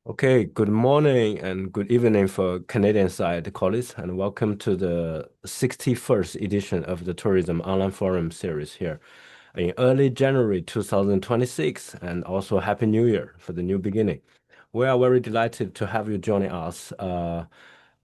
Okay, good morning and good evening for Canadian side colleagues, and welcome to the 61st edition of the Tourism Online Forum series here in early January 2026, and also Happy New Year for the new beginning. We are very delighted to have you joining us.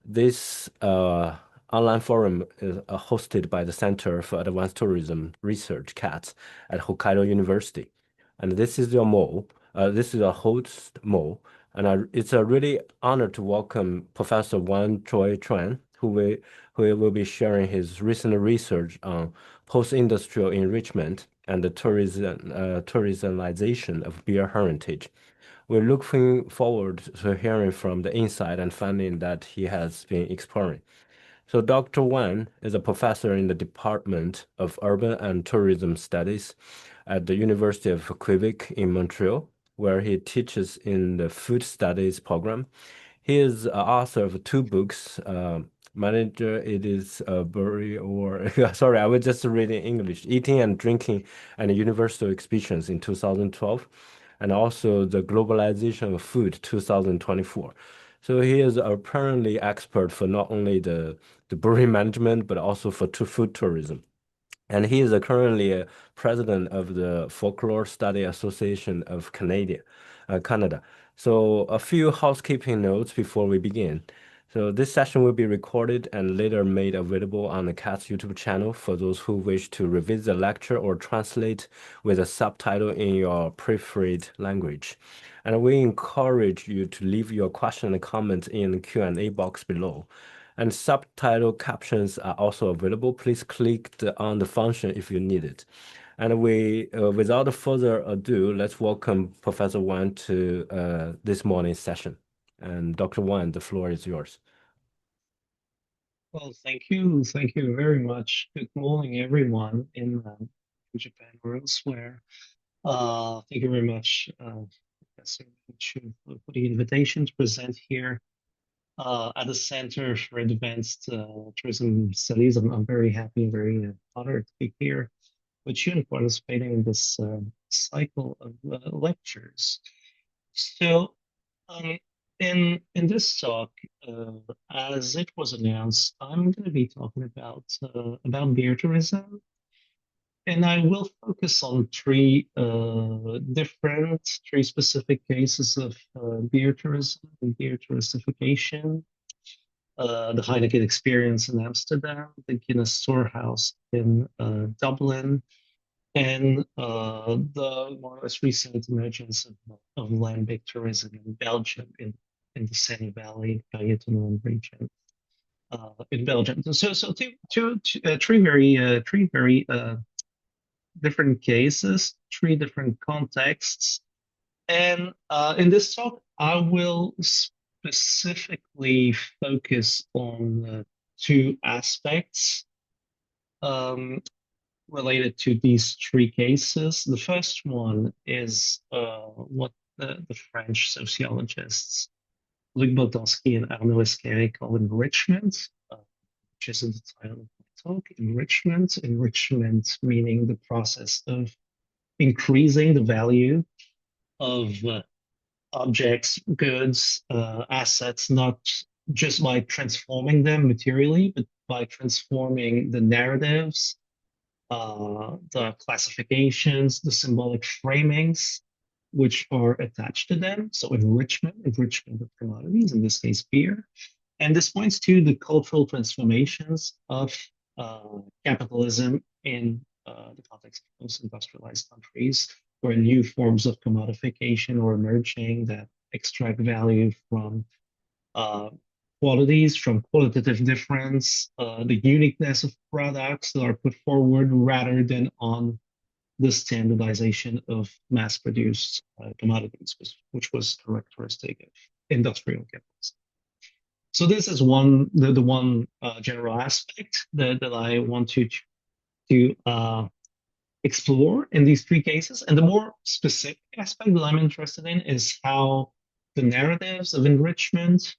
This online forum is hosted by the Center for Advanced Tourism Research, CATS, at Hokkaido University. And this is your Mo. This is a host Mo. And it's a really honor to welcome Professor Troi Tran, who will be sharing his recent research on post-industrial enrichment and the tourismization of beer heritage. We're looking forward to hearing from the insight and finding that he has been exploring. So Dr. Wan is a professor in the Department of Urban and Tourism Studies at the University of Quebec in Montreal, where he teaches in the Food Studies program. He is author of two books. Manager, it is a bury or sorry, I was just reading English. Eating and Drinking and Universal Experience in 2012, and also The Globalization of Food 2024. So he is apparently expert for not only the brewery management, but also for food tourism. And he is currently a president of the Folklore Study Association of Canada. So a few housekeeping notes before we begin. So this session will be recorded and later made available on the CAT's YouTube channel for those who wish to revisit the lecture or translate with a subtitle in your preferred language. And we encourage you to leave your question and comments in the Q&A box below. And subtitle captions are also available. Please click on the function if you need it. And without further ado, let's welcome Professor Wan to this morning's session. And Dr. Wan, the floor is yours. Well, thank you. Thank you very much. Good morning, everyone in Japan or elsewhere. Thank you very much, Professor Chu, for the invitation to present here at the Center for Advanced Tourism Studies. I'm very happy and very honored to be here with you and participating in this cycle of lectures. So, um, in this talk, uh, as it was announced, I'm going to be talking about beer tourism, and I will focus on three specific cases of beer tourism and beer touristification. The Heineken Experience in Amsterdam, the Guinness Storehouse in Dublin, and the more or less recent emergence of lambic tourism in Belgium, in the Seine Valley, Cayetano region in Belgium. Three very different cases, three different contexts. And in this talk, I will specifically focus on two aspects. Um, Related to these three cases. The first one is what the French sociologists Luc Boltanski and Arnaud Esquerre call enrichment, which is in the title of my talk. Enrichment meaning the process of increasing the value of objects, goods, assets, not just by transforming them materially, but by transforming the narratives, the classifications, the symbolic framings which are attached to them. So enrichment of commodities, in this case beer. And this points to the cultural transformations of capitalism in the context of post-industrialized countries, where new forms of commodification are emerging that extract value from uh, qualities, from qualitative difference, the uniqueness of products that are put forward rather than on the standardization of mass-produced commodities, which was characteristic of industrial capitalism. So this is the one general aspect that I want to explore in these three cases. And the more specific aspect that I'm interested in is how the narratives of enrichment,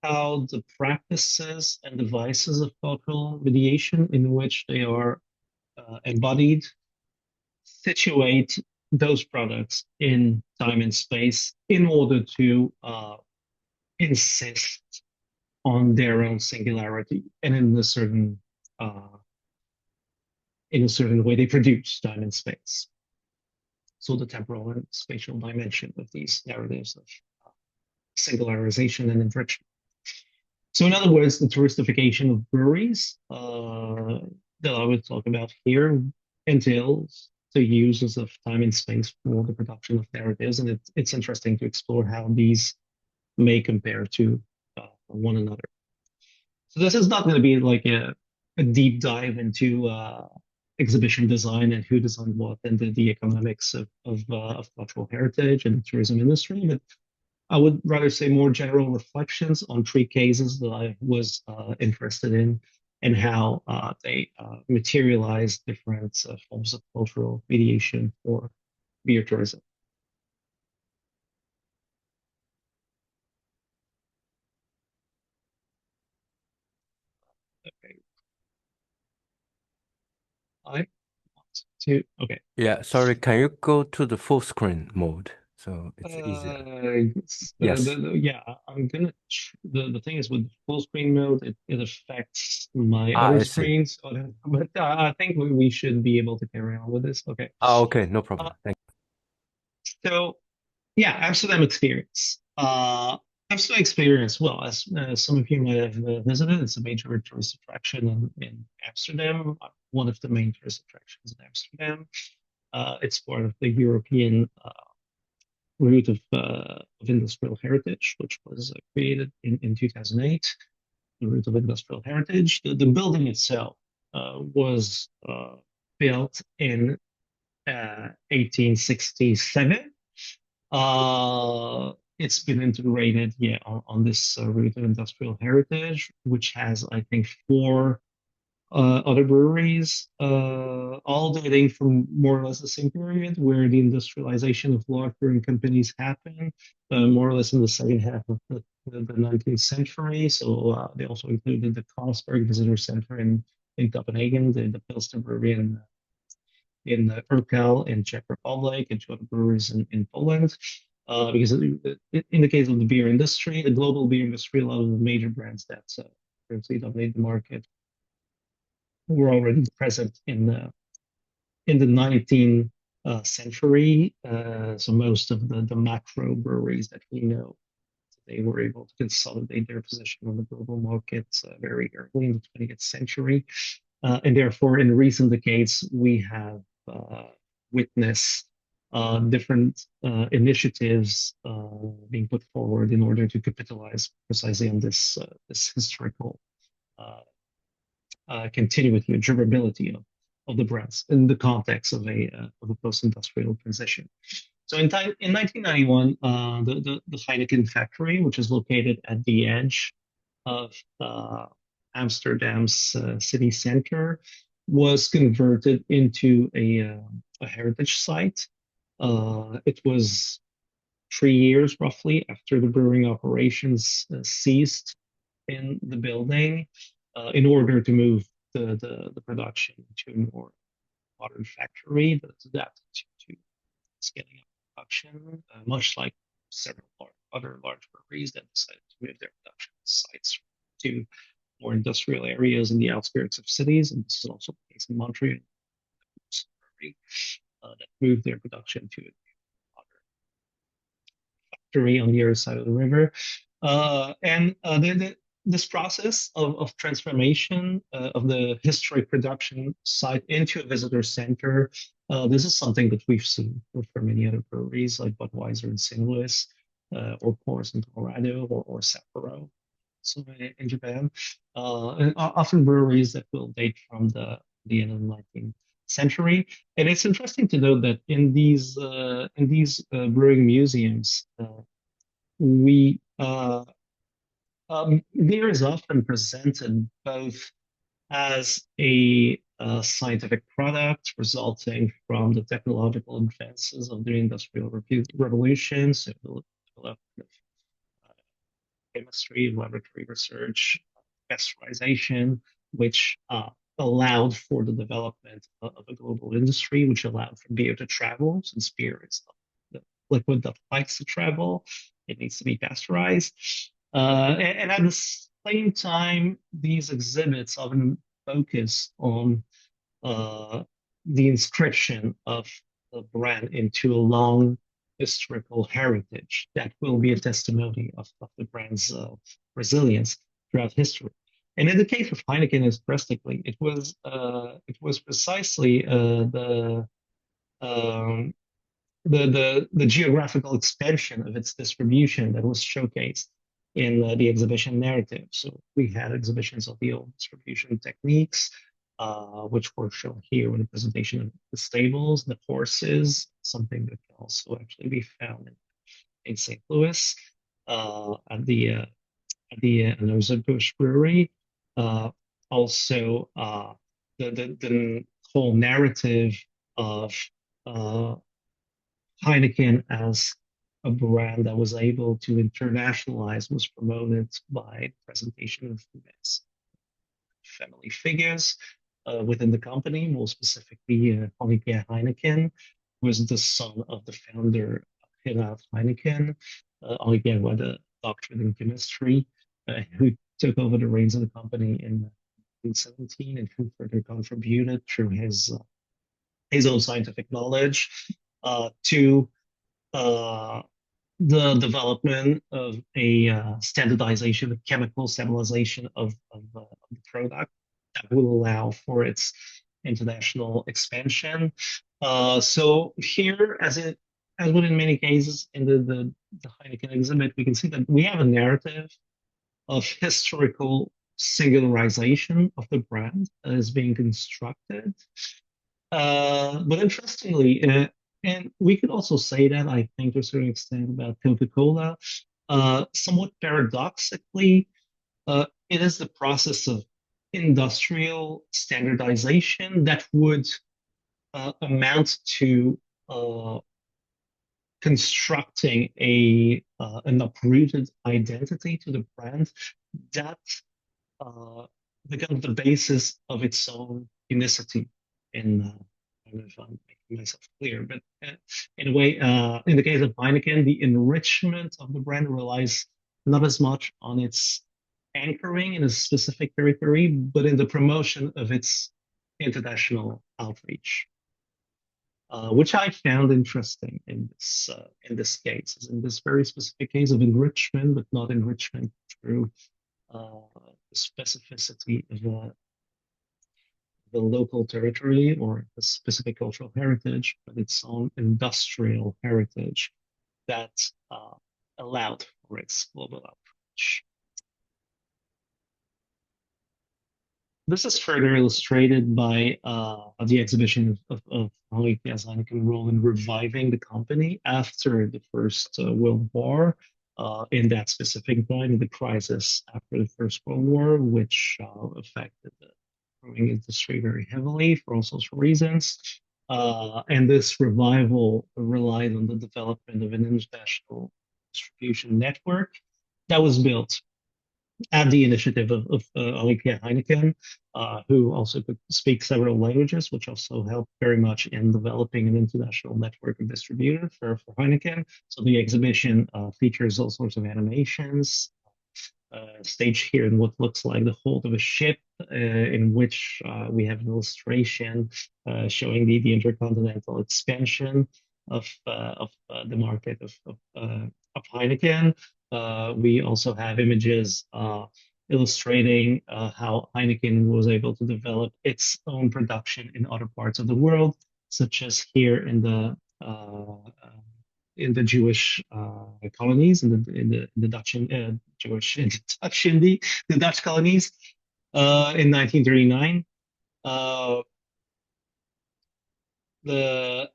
how the practices and devices of cultural mediation in which they are embodied situate those products in time and space in order to insist on their own singularity and uh, in a certain way they produce time and space. So the temporal and spatial dimension of these narratives of singularization and enrichment. So in other words, the touristification of breweries that I would talk about here entails the uses of time and space for the production of narratives, and it's interesting to explore how these may compare to one another. So this is not going to be like a deep dive into exhibition design and who designed what and the economics of cultural heritage and the tourism industry, but I would rather say more general reflections on three cases that I was interested in and how they materialize different forms of cultural mediation for beer tourism. Okay, I want to, okay. Yeah, sorry, can you go to the full screen mode so it's easier? Yes. Yeah, I'm gonna. The thing is with full screen mode, it affects my Ah, other I see. screens. But I think we should be able to carry on with this. Okay. Ah, okay, no Uh, problem. Thank so yeah, Amsterdam Experience. Amsterdam Experience. Well, as some of you might have visited, it's a major tourist attraction in Amsterdam. One of the main tourist attractions in Amsterdam. It's part of the European route of industrial heritage, which was created in 2008, the route of industrial heritage. The building itself was built in 1867. It's been integrated, yeah, on this route of industrial heritage, which has, I think, four other breweries, all dating from more or less the same period where the industrialization of large brewing companies happened, more or less in the second half of the 19th century. So they also included the Carlsberg Visitor Center in Copenhagen, the Pilsner Brewery in Urkel in Czech Republic, and two other breweries in Poland. Because in the case of the beer industry, the global beer industry, a lot of the major brands that currently dominate the market were already present in the 19th century. So most of the macro breweries that we know, they were able to consolidate their position on the global markets very early in the 20th century. And therefore, in recent decades, we have witnessed different initiatives being put forward in order to capitalize precisely on this historical uh, continuity and durability of the brands in the context of a post-industrial transition. So in 1991, the Heineken factory, which is located at the edge of Amsterdam's city center, was converted into a heritage site. It was 3 years roughly after the brewing operations ceased in the building in order to move the production to a more modern factory that's adapted to scaling up production, much like several other large breweries that decided to move their production sites to more industrial areas in the outskirts of cities. And this is also the case in Montreal, that moved their production to a modern factory on the other side of the river. This process of transformation of the historic production site into a visitor center, this is something that we've seen for many other breweries like Budweiser in St. Louis, or Coors in Colorado, or Sapporo, so in Japan. And often breweries that will date from the end of the 19th century. And it's interesting to note that in these brewing museums, we beer is often presented both as a scientific product resulting from the technological advances of the Industrial Revolution, so the development of chemistry, laboratory research, pasteurization, which allowed for the development of a global industry, which allowed for beer to travel, since beer is the liquid that likes to travel. It needs to be pasteurized. And at the same time, these exhibits often focus on uh, the inscription of the brand into a long historical heritage that will be a testimony of the brand's resilience throughout history. And in the case of Heineken specifically, it was precisely um, the geographical expansion of its distribution that was showcased in the exhibition narrative. So we had exhibitions of the old distribution techniques, which were shown here with the presentation of the stables, the horses, something that can also actually be found in St. Louis at the Anheuser-Busch Brewery. Uh, also, the whole narrative of uh, Heineken as a brand that was able to internationalize was promoted by presentation of events, family figures within the company, more specifically Olivier Heineken, who was the son of the founder, Gerard Heineken. Olivier had a doctorate in chemistry, who took over the reins of the company in 1917 and who further contributed through his own scientific knowledge to uh, the development of a standardization, a chemical stabilization of the product that will allow for its international expansion. So here, as would in many cases in the Heineken exhibit, we can see that we have a narrative of historical singularization of the brand that is being constructed. But interestingly, and we could also say that, I think, to a certain extent about Coca-Cola, somewhat paradoxically, it is the process of industrial standardization that would amount to uh, constructing an uprooted identity to the brand that uh, becomes the basis of its own unicity. I don't know if I'm making myself clear, but in a way, in the case of Heineken, the enrichment of the brand relies not as much on its anchoring in a specific territory, but in the promotion of its international outreach, which I found interesting in this case, in this very specific case of enrichment, but not enrichment through the specificity of the local territory or a specific cultural heritage, but its own industrial heritage that uh, allowed for its global outreach. This is further illustrated by the exhibition of Henri Heineken role in reviving the company after the First World War. In that specific time, the crisis after the First World War, which affected the brewing industry very heavily for all sorts of reasons. And this revival relied on the development of an international distribution network that was built at the initiative of Olivier Heineken, who also could speak several languages, which also helped very much in developing an international network of distributors for Heineken. So the exhibition features all sorts of animations, staged here in what looks like the hold of a ship, in which we have an illustration showing the intercontinental expansion of the market of Heineken. We also have images illustrating how Heineken was able to develop its own production in other parts of the world, such as here in the Jewish colonies, in the Dutch Jewish in the Dutch the Dutch colonies in 1939. Uh, the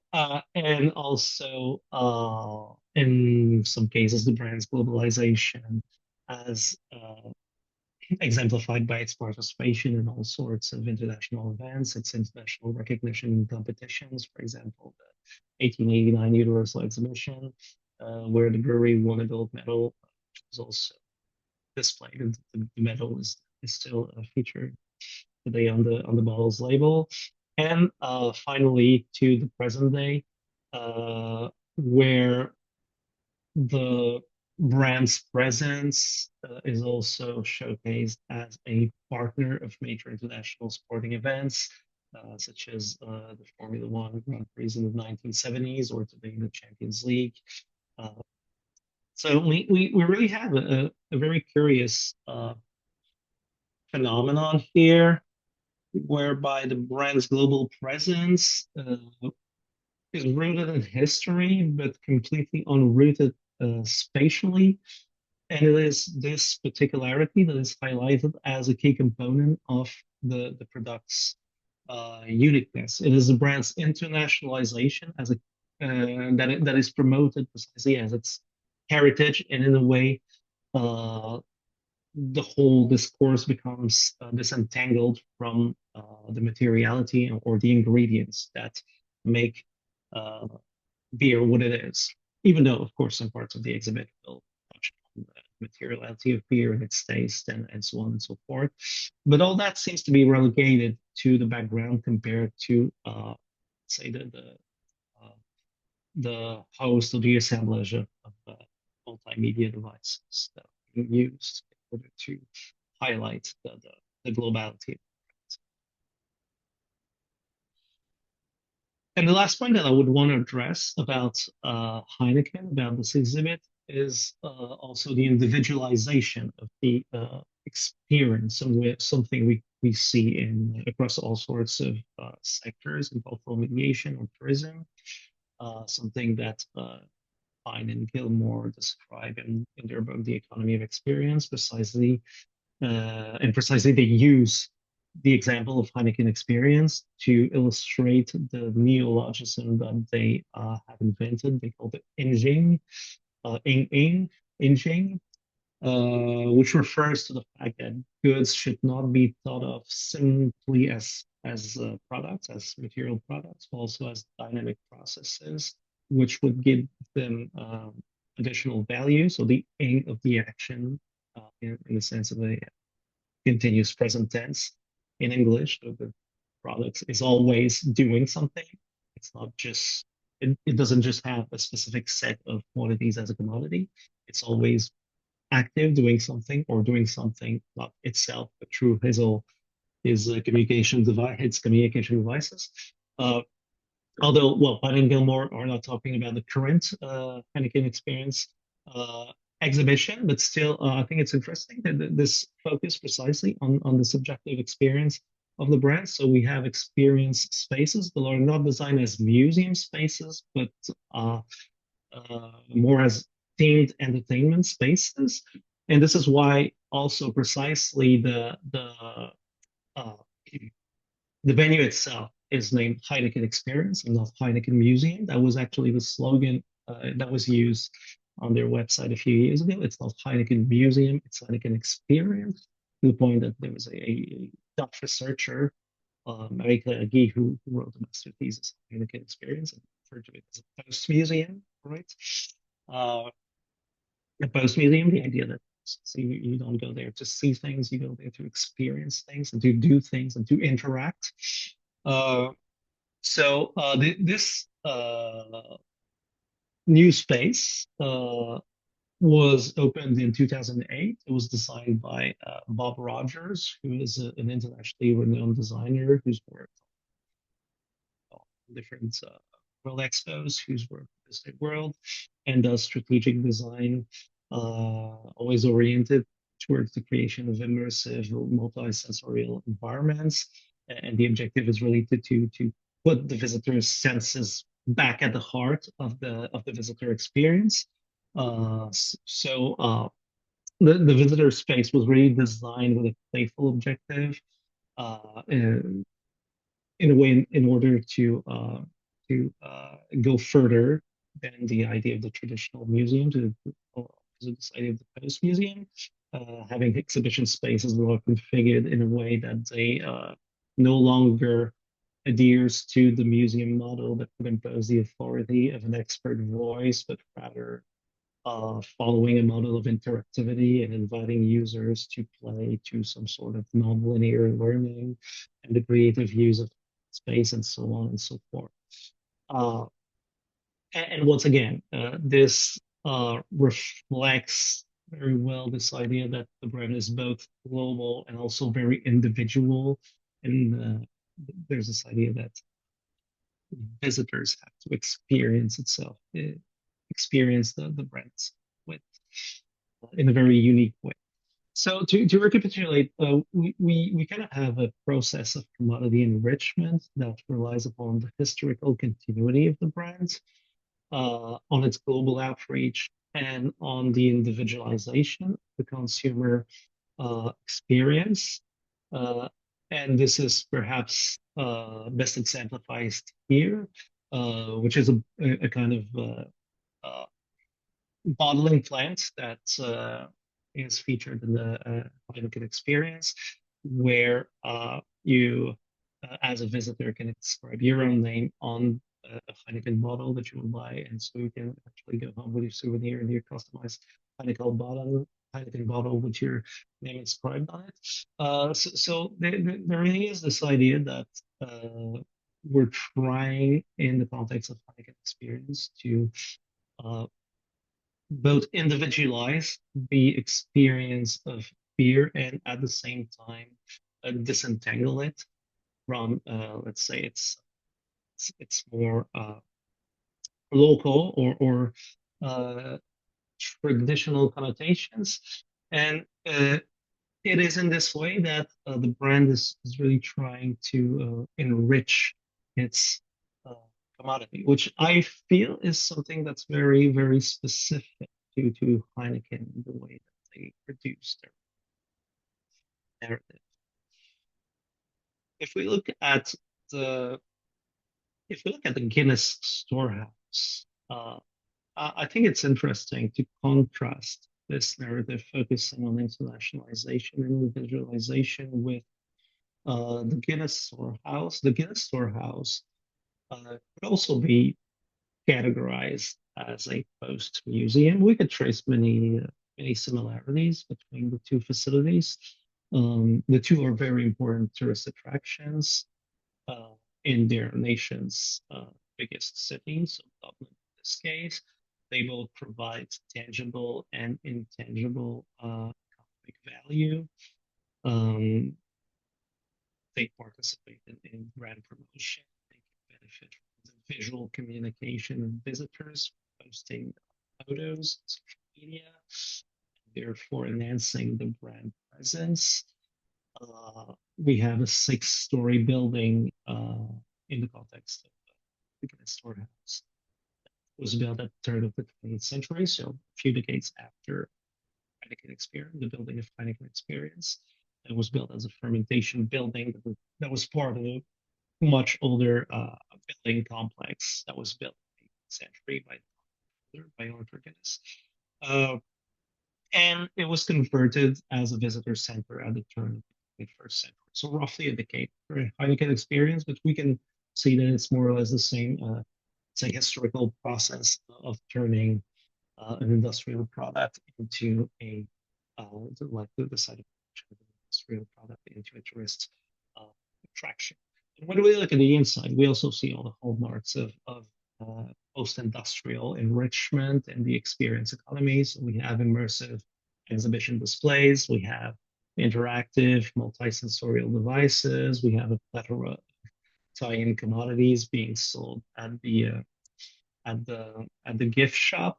and also in some cases the brand's globalization as exemplified by its participation in all sorts of international events, its international recognition in competitions, for example, the 1889 Universal Exhibition, where the brewery won a gold medal, which was also displayed, and the medal is still featured today on the bottle's label, and finally to the present day, where the brand's presence is also showcased as a partner of major international sporting events, such as the Formula One Grand Prix in the 1970s or today the Champions League. Uh, so we really have a very curious phenomenon here, whereby the brand's global presence is rooted in history, but completely unrooted spatially. And it is this particularity that is highlighted as a key component of the product's uniqueness. It is the brand's internationalization as a that is promoted precisely as its heritage, and in a way, the whole discourse becomes disentangled from the materiality or the ingredients that make uh, beer what it is. Even though, of course, some parts of the exhibit will touch on the materiality of beer and its taste and so on and so forth. But all that seems to be relegated to the background compared to, say, the host or the assemblage of multimedia devices that are being used in order to highlight the globality. And the last point that I would want to address about Heineken, about this exhibit, is also the individualization of the experience, something we see in across all sorts of sectors in cultural mediation or tourism, something that Fine and Gilmore describe in their book, The Economy of Experience, and precisely they use the example of Heineken Experience to illustrate the neologism that they have invented. They call it Injing, Injing, which refers to the fact that goods should not be thought of simply as products, as material products, but also as dynamic processes, which would give them additional value. So the ing of the action, in the sense of a continuous present tense in English, so the product is always doing something. It's not just it doesn't just have a specific set of qualities as a commodity. It's always active, doing something or doing something not itself, but through his communication device, his communication devices. Uh, Although, well, Bud and Gilmore are not talking about the current Heineken Experience uh, exhibition, but still, I think it's interesting that this focus precisely on the subjective experience of the brand. So we have experience spaces that are not designed as museum spaces, but more as themed entertainment spaces. And this is why also precisely uh, the venue itself is named Heineken Experience and not Heineken Museum. That was actually the slogan that was used on their website a few years ago. It's not Heineken Museum, it's Heineken Experience, to the point that there was a Dutch researcher, Marie-Claire Guy, who wrote a master thesis on Heineken Experience and referred to it as a post-museum, right? Uh, a post-museum, the idea that so you don't go there to see things, you go there to experience things and to do things and to interact. Uh, this new space was opened in 2008. It was designed by Bob Rogers, who is an internationally renowned designer who's worked on different world expos, who's worked in the Business World, and does strategic design, always oriented towards the creation of immersive, multi-sensorial environments. And the objective is really to put the visitor's senses back at the heart of the visitor experience. The visitor space was really designed with a playful objective, in a way, in order to go further than the idea of the traditional museum, to this idea of the post museum, having exhibition spaces that are configured in a way that they no longer adheres to the museum model that would impose the authority of an expert voice, but rather following a model of interactivity and inviting users to play to some sort of non-linear learning and the creative use of space and so on and so forth. Uh, and once again, this reflects very well this idea that the brand is both global and also very individual. And there's this idea that visitors have to experience itself, experience the brands with in a very unique way. So to recapitulate, we kind of have a process of commodity enrichment that relies upon the historical continuity of the brand, on its global outreach, and on the individualization of the consumer experience. Uh, and this is perhaps best exemplified here, which is a kind of uh, bottling plant that is featured in the Heineken Experience, where you, as a visitor, can inscribe your own name on a Heineken bottle that you will buy, and so you can actually go home with your souvenir and your customized Heineken bottle with your name inscribed on it. So there really is this idea that we're trying, in the context of Heineken Experience, to uh, both individualize the experience of beer and at the same time disentangle it from, let's say, it's more local or uh, traditional connotations. And it is in this way that the brand is really trying to enrich its uh, commodity, which I feel is something that's very, very specific to Heineken, the way that they produce their narrative. If we look at the if we look at the Guinness Storehouse, I think it's interesting to contrast this narrative focusing on internationalization and individualization with the Guinness Storehouse. The Guinness Storehouse could also be categorized as a post museum. We could trace many similarities between the two facilities. The two are very important tourist attractions uh, in their nation's biggest cities, so Dublin in this case. They both provide tangible and intangible economic value. Um, they participate in brand promotion. They can benefit from the visual communication of visitors posting photos on social media, therefore enhancing the brand presence. We have a six-story building in the context of the Guinness Storehouse. It was built at the turn of the 20th century, so a few decades after Heineken Experience, the building of Heineken Experience. It was built as a fermentation building that was part of a much older building complex that was built in the 18th century by Arthur Guinness. Uh, and it was converted as a visitor center at the turn of the 21st century. So roughly a decade for a Heineken Experience, but we can see that it's more or less the same, it's a historical process of turning an industrial product into uh, the site of production of an industrial product into a tourist uh, attraction. And when we look at the inside, we also see all the hallmarks of post-industrial enrichment and the experience economies. We have immersive exhibition displays. We have interactive multi-sensorial devices. We have a plethora of tie-in commodities being sold at the gift shop.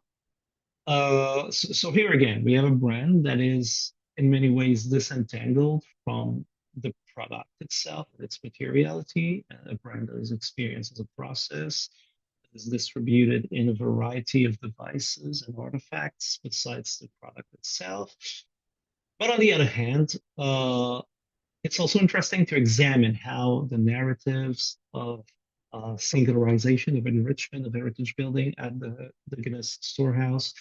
So here again, we have a brand that is in many ways disentangled from the product itself and its materiality. A brand that is experienced as a process, that is distributed in a variety of devices and artifacts besides the product itself. But on the other hand, it's also interesting to examine how the narratives of singularization, of enrichment, of heritage building at the Guinness Storehouse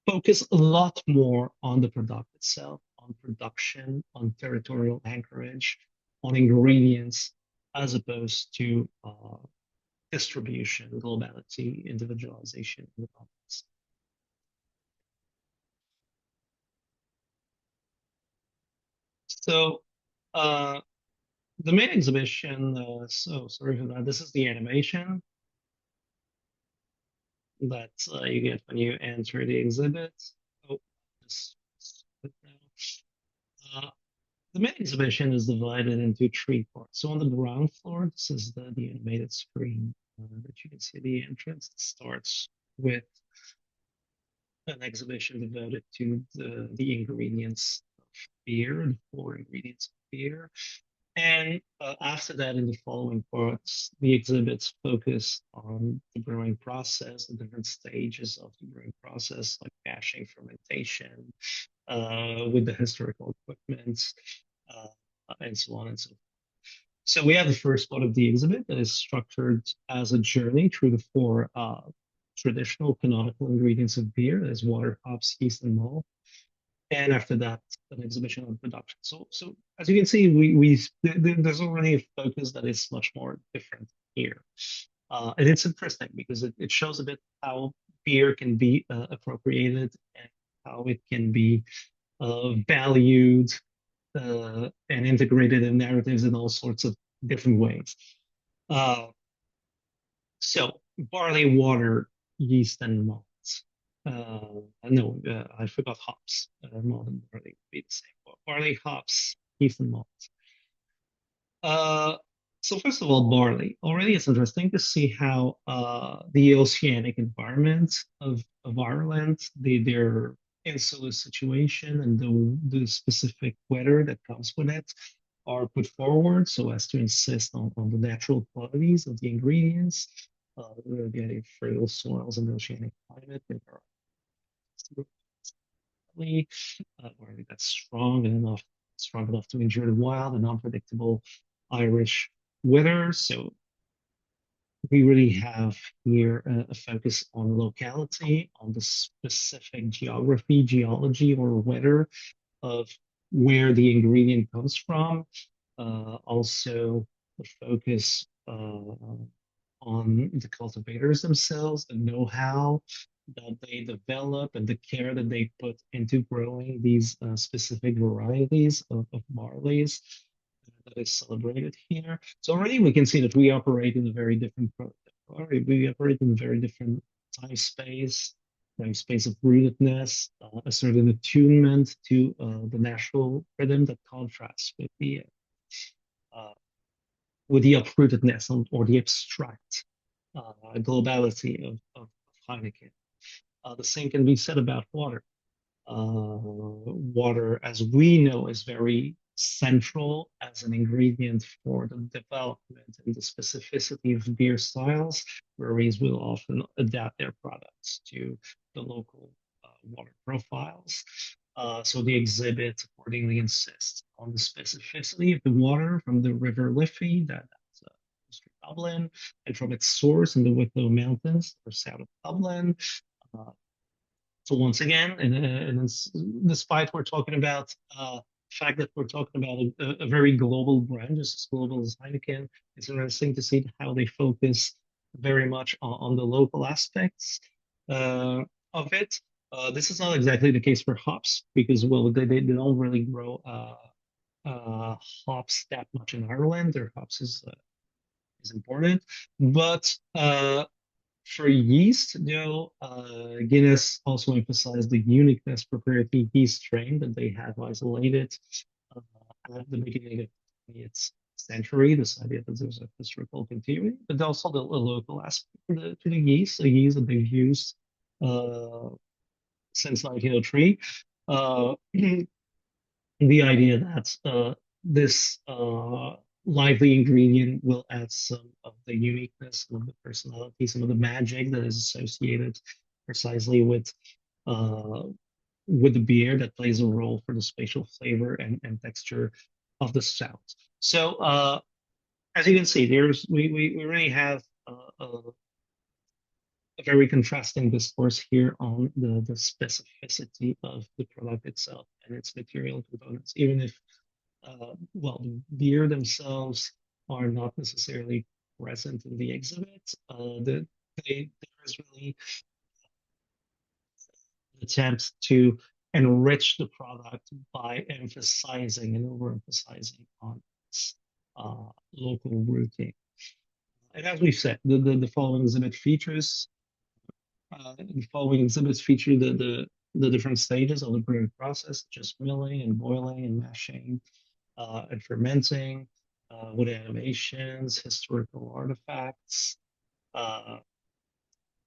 focus a lot more on the product itself, on production, on territorial anchorage, on ingredients, as opposed to distribution, globality, individualization in the context. So uh, the main exhibition, so sorry for that. This is the animation that you get when you enter the exhibit. Oh, this, uh, the main exhibition is divided into three parts. So on the ground floor, this is the animated screen that you can see the entrance. It starts with an exhibition devoted to the ingredients of beer, the four ingredients of beer. And after that, in the following parts, the exhibits focus on the brewing process, the different stages of the brewing process, like cashing, fermentation, with the historical equipment, uh, and so on and so forth. So we have the first part of the exhibit that is structured as a journey through the four traditional canonical ingredients of beer, that is water, hops, yeast, and malt. And after that, an exhibition on production. So as you can see, there's already a focus that is much more different here, and it's interesting because it shows a bit how beer can be appropriated and how it can be valued and integrated in narratives in all sorts of different ways. Uh, so barley, water, yeast, and malt. No, I forgot hops. Malt and barley would be the same. Barley, hops, yeast, and malt. Uh, so first of all, barley. Already it's interesting to see how the oceanic environment of Ireland, their insular situation and the specific weather that comes with it are put forward so as to insist on the natural qualities of the ingredients. We're getting fertile soils in the oceanic climate that are barley that's strong enough to endure the wild and unpredictable Irish weather. So we really have here a focus on locality, on the specific geography, geology, or weather of where the ingredient comes from. Also, the focus on the cultivators themselves, the know-how that they develop, and the care that they put into growing these specific varieties of barleys that is celebrated here. So already we can see that we operate in a very different we operate in a very different time space of rootedness, a certain attunement to the natural rhythm that contrasts uh, with the uprootedness or the abstract globality of Heineken. The same can be said about water. Water, as we know, is very central as an ingredient for the development and the specificity of beer styles. Breweries will often adapt their products to the local water profiles. So the exhibit accordingly insists on the specificity of the water from the River Liffey, that's Dublin, and from its source in the Wicklow Mountains, or south of Dublin. Uh, so once again, despite we're talking about the fact that we're talking about a very global brand, just as global as Heineken, it's interesting to see how they focus very much on the local aspects uh, of it. This is not exactly the case for hops because, well, they don't really grow hops that much in Ireland. Their hops is important, but for yeast, though, Guinness also emphasized the uniqueness proprietary yeast strain that they have isolated uh, at the beginning of the 20th century. This idea that there's a historical continuity, but also the local aspect to the yeast, the yeast that they've used uh, since 1903. Uh, the idea that this lively ingredient will add some of the uniqueness, some of the personality, some of the magic that is associated precisely uh, with the beer that plays a role for the spatial flavor and texture of the stout. So as you can see, we really have a very contrasting discourse here on the specificity of the product itself and its material components, even if well, the beer themselves are not necessarily present in the exhibit. There is really an attempt to enrich the product by emphasizing and overemphasizing on its local rooting. And as we said, the following exhibit features the following exhibits feature the different stages of the brewing process, just milling and boiling and mashing and fermenting, with animations, historical artifacts, uh,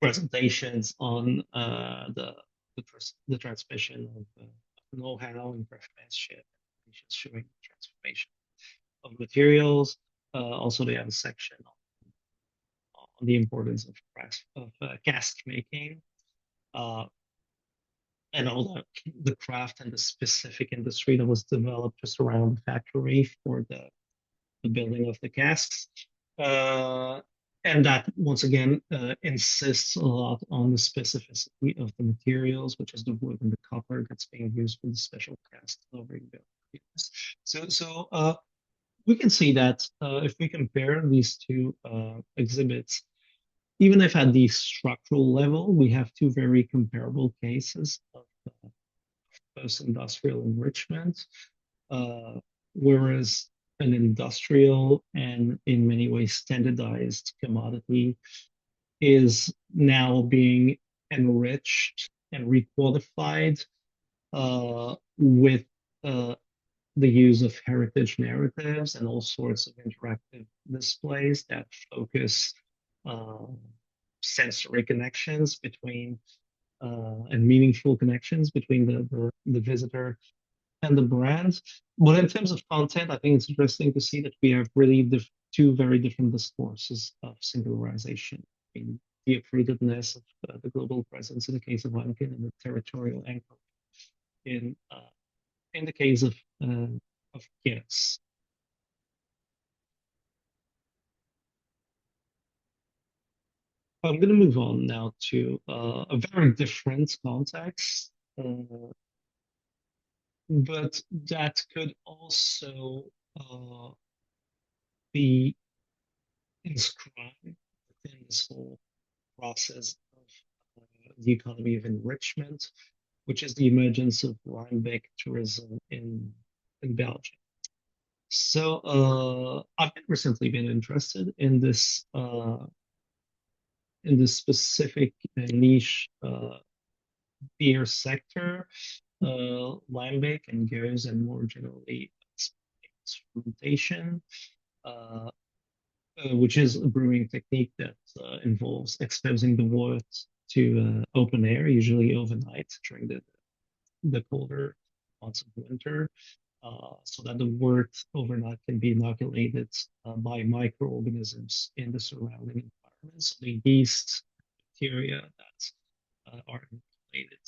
presentations on the transmission of know-how and craftsmanship, showing the transformation of materials. Also, they have a section on the importance of cask making, uh, and all the craft and the specific industry that was developed just around the factory for the building of the casks. Uh, and that once again insists a lot on the specificity of the materials, which is the wood and the copper that's being used for the special cast covering buildings. So we can see that if we compare these two exhibits, even if at the structural level, we have two very comparable cases of post-industrial enrichment, uh, whereas an industrial and in many ways standardized commodity is now being enriched and requalified with the use of heritage narratives and all sorts of interactive displays that focus uh, sensory connections between and meaningful connections between the visitor and the brand. But in terms of content, I think it's interesting to see that we have really two very different discourses of singularization. In the accreditedness of the global presence in the case of Heineken and the territorial angle in the case of Guinness. I'm going to move on now to a very different context, but that could also be inscribed within this whole process of the economy of enrichment, which is the emergence of lambic tourism in Belgium. So I've recently been interested in this specific niche beer sector, lambic and goes, and more generally fermentation, uh, which is a brewing technique that involves exposing the wort to open air, usually overnight during the colder months of winter, so that the wort overnight can be inoculated by microorganisms in the surrounding environment. So the yeast bacteria that are inoculated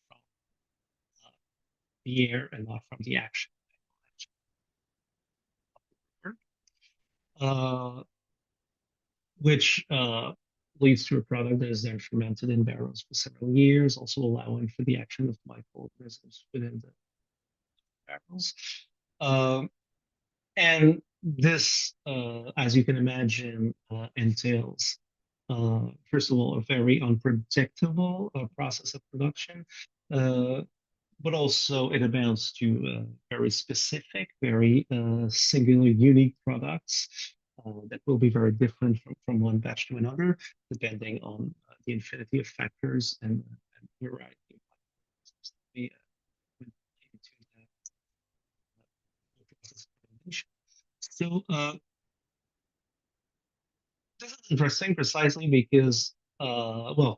from the air and not from the action. Uh, which leads to a product that is then fermented in barrels for several years, also allowing for the action of microorganisms within the barrels. Um, and this, as you can imagine, entails, first of all, a very unpredictable process of production, uh, but also it amounts to very specific, very singular, unique products that will be very different from one batch to another, depending on the infinity of factors and variety of factors that we related to the process of fermentation. So this is interesting precisely because, well,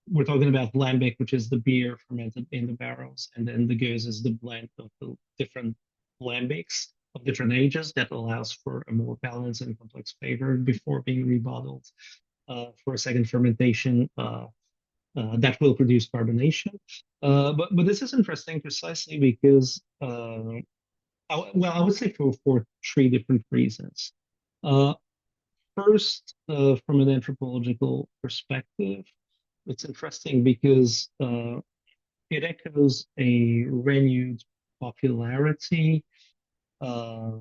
we're talking about lambic, which is the beer fermented in the barrels, and then the goose is the blend of the different lambics of different ages that allows for a more balanced and complex flavor before being rebottled for a second fermentation that will produce carbonation. But this is interesting precisely because, well, I would say for three different reasons. Uh, First, from an anthropological perspective, it's interesting because it echoes a renewed popularity uh,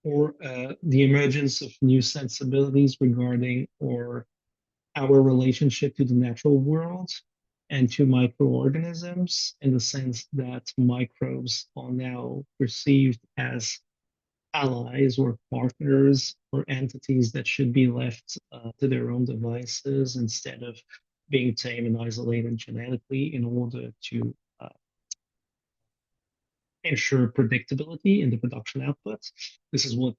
or the emergence of new sensibilities regarding our relationship to the natural world. and to microorganisms, in the sense that microbes are now perceived as allies or partners or entities that should be left to their own devices instead of being tamed and isolated genetically in order to ensure predictability in the production outputs. This is what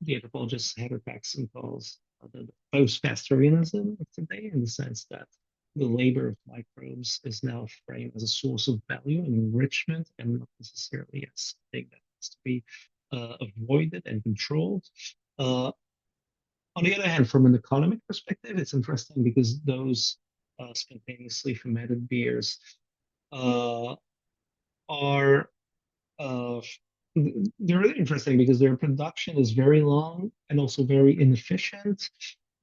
the anthropologist Heather Paxson calls the post-Pastorianism of today, in the sense that the labor of microbes is now framed as a source of value and enrichment, and not necessarily as something that has to be avoided and controlled. Uh, on the other hand, from an economic perspective, it's interesting because those spontaneously fermented beers uh, are uh, they're really interesting because their production is very long and also very inefficient.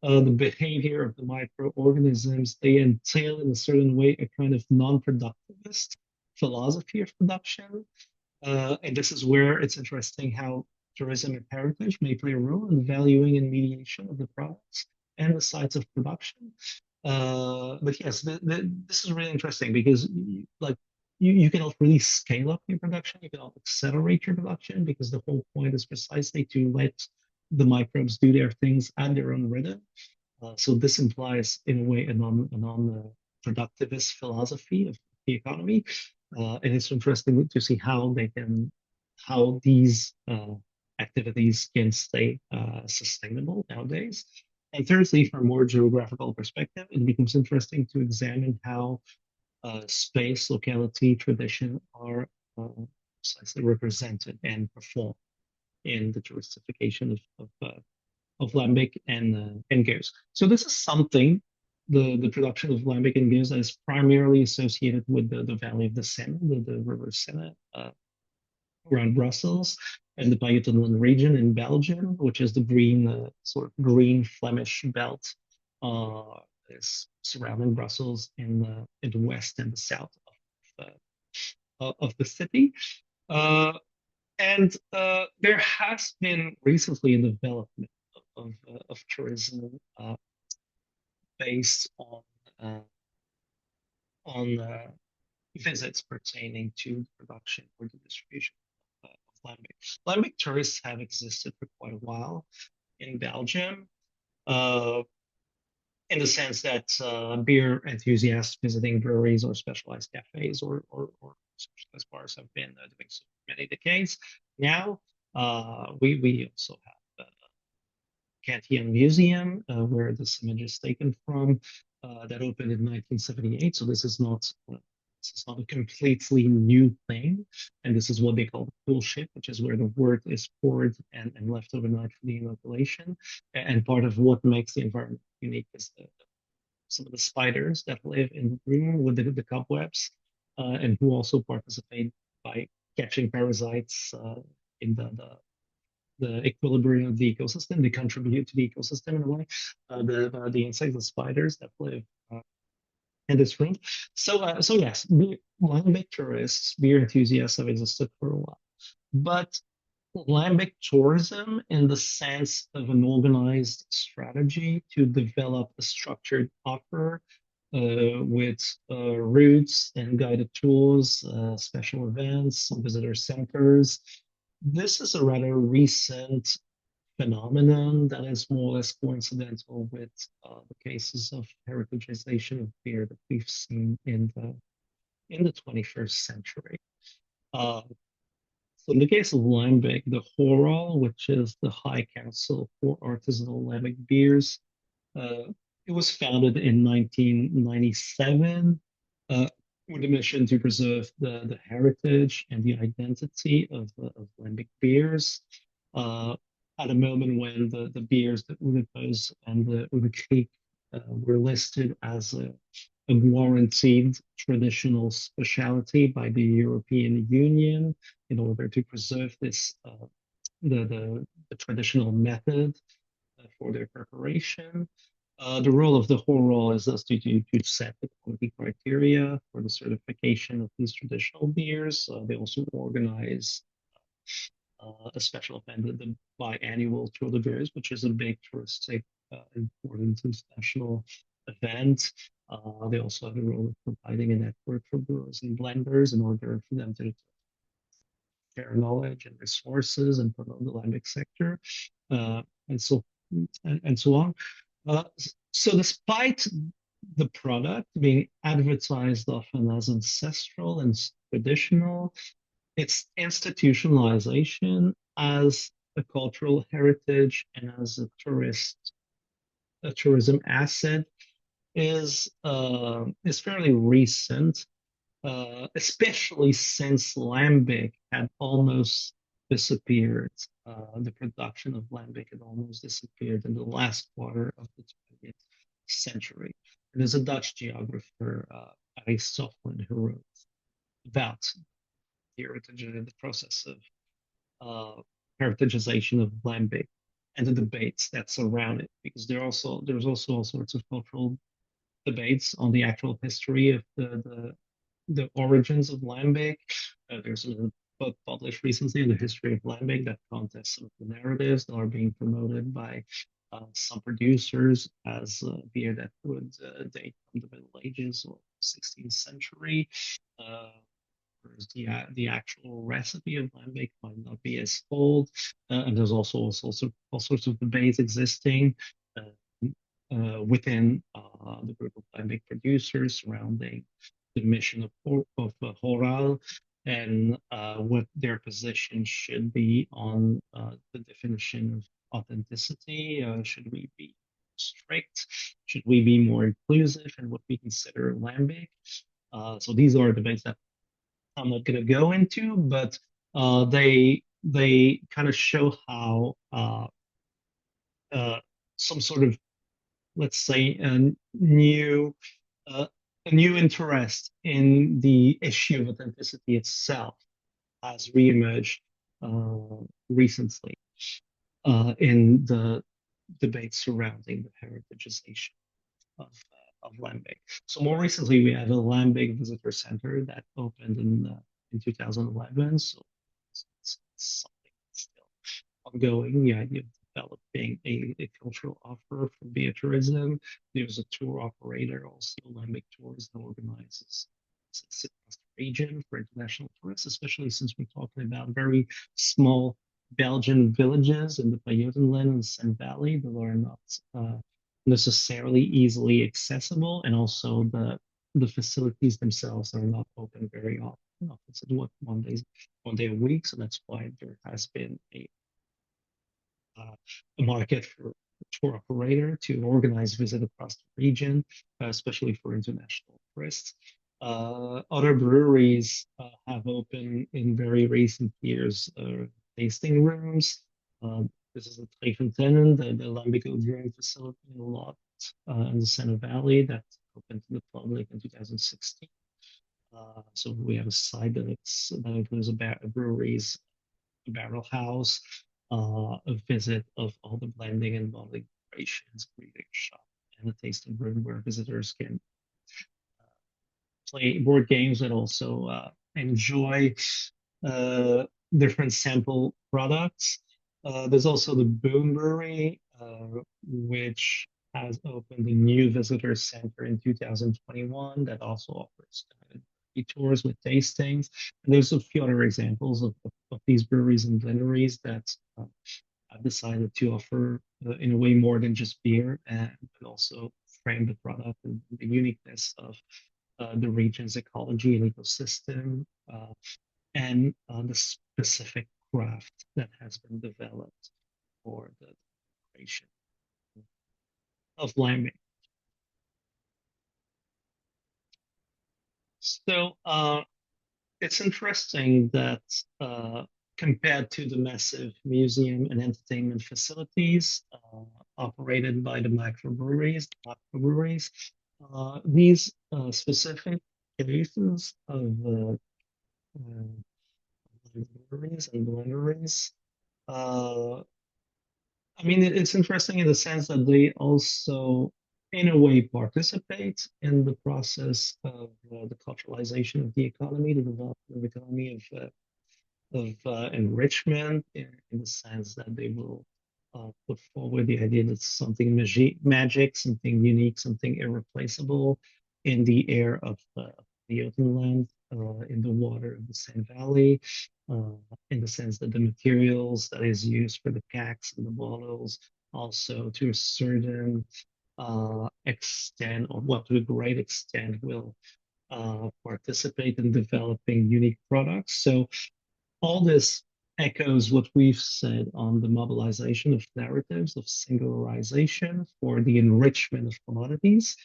The behavior of the microorganisms, they entail in a certain way a kind of non-productivist philosophy of production. And this is where it's interesting how tourism and heritage may play a role in the valuing and mediation of the products and the sites of production. But yes, this is really interesting because like you cannot really scale up your production, you cannot accelerate your production because the whole point is precisely to let the microbes do their things at their own rhythm. So this implies, in a way, a non-productivist philosophy of the economy, and it's interesting to see how these activities can stay sustainable nowadays. And thirdly, from a more geographical perspective, it becomes interesting to examine how space, locality, tradition are precisely represented and performed in the touristification of lambic and gears. So this is something, the production of lambic and gears, that is primarily associated with the valley of the Seine, the river Seine, around Brussels, and the Bayeux-Tenon region in Belgium, which is the green, sort of green Flemish belt, is surrounding Brussels in the west and the south of the city. Uh, and there has been recently a development of tourism based uh, on visits pertaining to the production or the distribution of lambic. Lambic tourists have existed for quite a while in Belgium, uh, in the sense that beer enthusiasts visiting breweries or specialized cafes or specialized bars have been doing so for many decades. Now, we also have Cantillon Museum, where this image is taken from, that opened in 1978. So this is not a completely new thing, and this is what they call the cool ship, which is where the wort is poured and left overnight for the inoculation. And part of what makes the environment unique is some of the spiders that live in the room with the cobwebs, and who also participate by catching parasites in the equilibrium of the ecosystem. They contribute to the ecosystem in a way. The insects, the spiders that live in this room. So yes, lambic tourists, beer enthusiasts have existed for a while, but lambic tourism, in the sense of an organized strategy to develop a structured offer with routes and guided tours, special events, visitor centers. This is a rather recent phenomenon that is more or less coincidental with the cases of heritageization of beer that we've seen in the 21st century. Uh, so in the case of Lambic, the HORAL, which is the High Council for Artisanal Lambic Beers, uh, it was founded in 1997 uh, with a mission to preserve the heritage and the identity of lambic beers. Uh, at a moment when the beers, the Oudepose and the Oude Kriek, were listed as a guaranteed traditional specialty by the European Union in order to preserve this the traditional method for their preparation. The role of the whole role is thus to set the quality criteria for the certification of these traditional beers. They also organize a special event, the biannual Tour de Beers, which is a big touristic important international event. They also have a role of providing a network for brewers and blenders in order for them to share knowledge and resources and promote the lambic sector, uh, and so and so on. So despite the product being advertised often as ancestral and traditional, its institutionalization as a cultural heritage and as a tourism asset is fairly recent, especially since lambic had almost disappeared. The production of lambic had almost disappeared in the last quarter of the 20th century. There's a Dutch geographer, Aristotle, who wrote about the heritage and the process of heritagization of lambic and the debates that surround it, because there's also all sorts of cultural debates on the actual history of the origins of lambic. There's a book published recently on the history of lambic that contests some of the narratives that are being promoted by some producers as beer that would date from the Middle Ages or 16th century. Whereas the actual recipe of lambic might not be as old, and there's also all sorts of debates existing within the group of lambic producers surrounding the mission of Horal and what their position should be on the definition of authenticity. Should we be strict? Should we be more inclusive in what we consider lambic? So these are debates that I'm not going to go into, but they kind of show how some sort of, let's say, uh, a new interest in the issue of authenticity itself has reemerged recently in the debate surrounding the heritagization of lambic. So more recently, we have a lambic visitor center that opened in 2011. So it's something that's still ongoing. The idea of developing a cultural offer for beer tourism. There's a tour operator, also lambic tours, that organizes across the region for international tourists, especially since we're talking about very small Belgian villages in the Pajottenland and Sen Valley that are not necessarily easily accessible, and also the facilities themselves are not open very often. It's one day a week, so that's why there has been a market for a tour operator to organize visit across the region, especially for international tourists. Other breweries have opened in very recent years tasting rooms. This is the Troi Tran, the lambic brewing facility in Lot in the Sena Valley that opened to the public in 2016. So we have a site that includes a breweries, a barrel house, a visit of all the blending and bottling operations, breeding shop, and a tasting room where visitors can play board games and also enjoy uh, different sample products. There's also the Boom Brewery, which has opened a new visitor center in 2021 that also offers tours with tastings. And there's a few other examples of these breweries and blenderies that have decided to offer in a way more than just beer, and but also frame the product and the uniqueness of the region's ecology and ecosystem, and the specific craft that has been developed for the creation of lambic. So it's interesting that compared to the massive museum and entertainment facilities operated by the microbreweries, these specific cases of breweries and blenderies, uh, I mean, it's interesting in the sense that they also, in a way, participate in the process of the culturalization of the economy, the development of the economy of enrichment, in the sense that they will put forward the idea that something magic, something unique, something irreplaceable in the air of the open land, in the water of the Seine Valley, uh, in the sense that the materials that is used for the cacks and the bottles also to a certain extent, or well, to a great extent, will participate in developing unique products. So all this echoes what we've said on the mobilization of narratives, of singularization for the enrichment of commodities.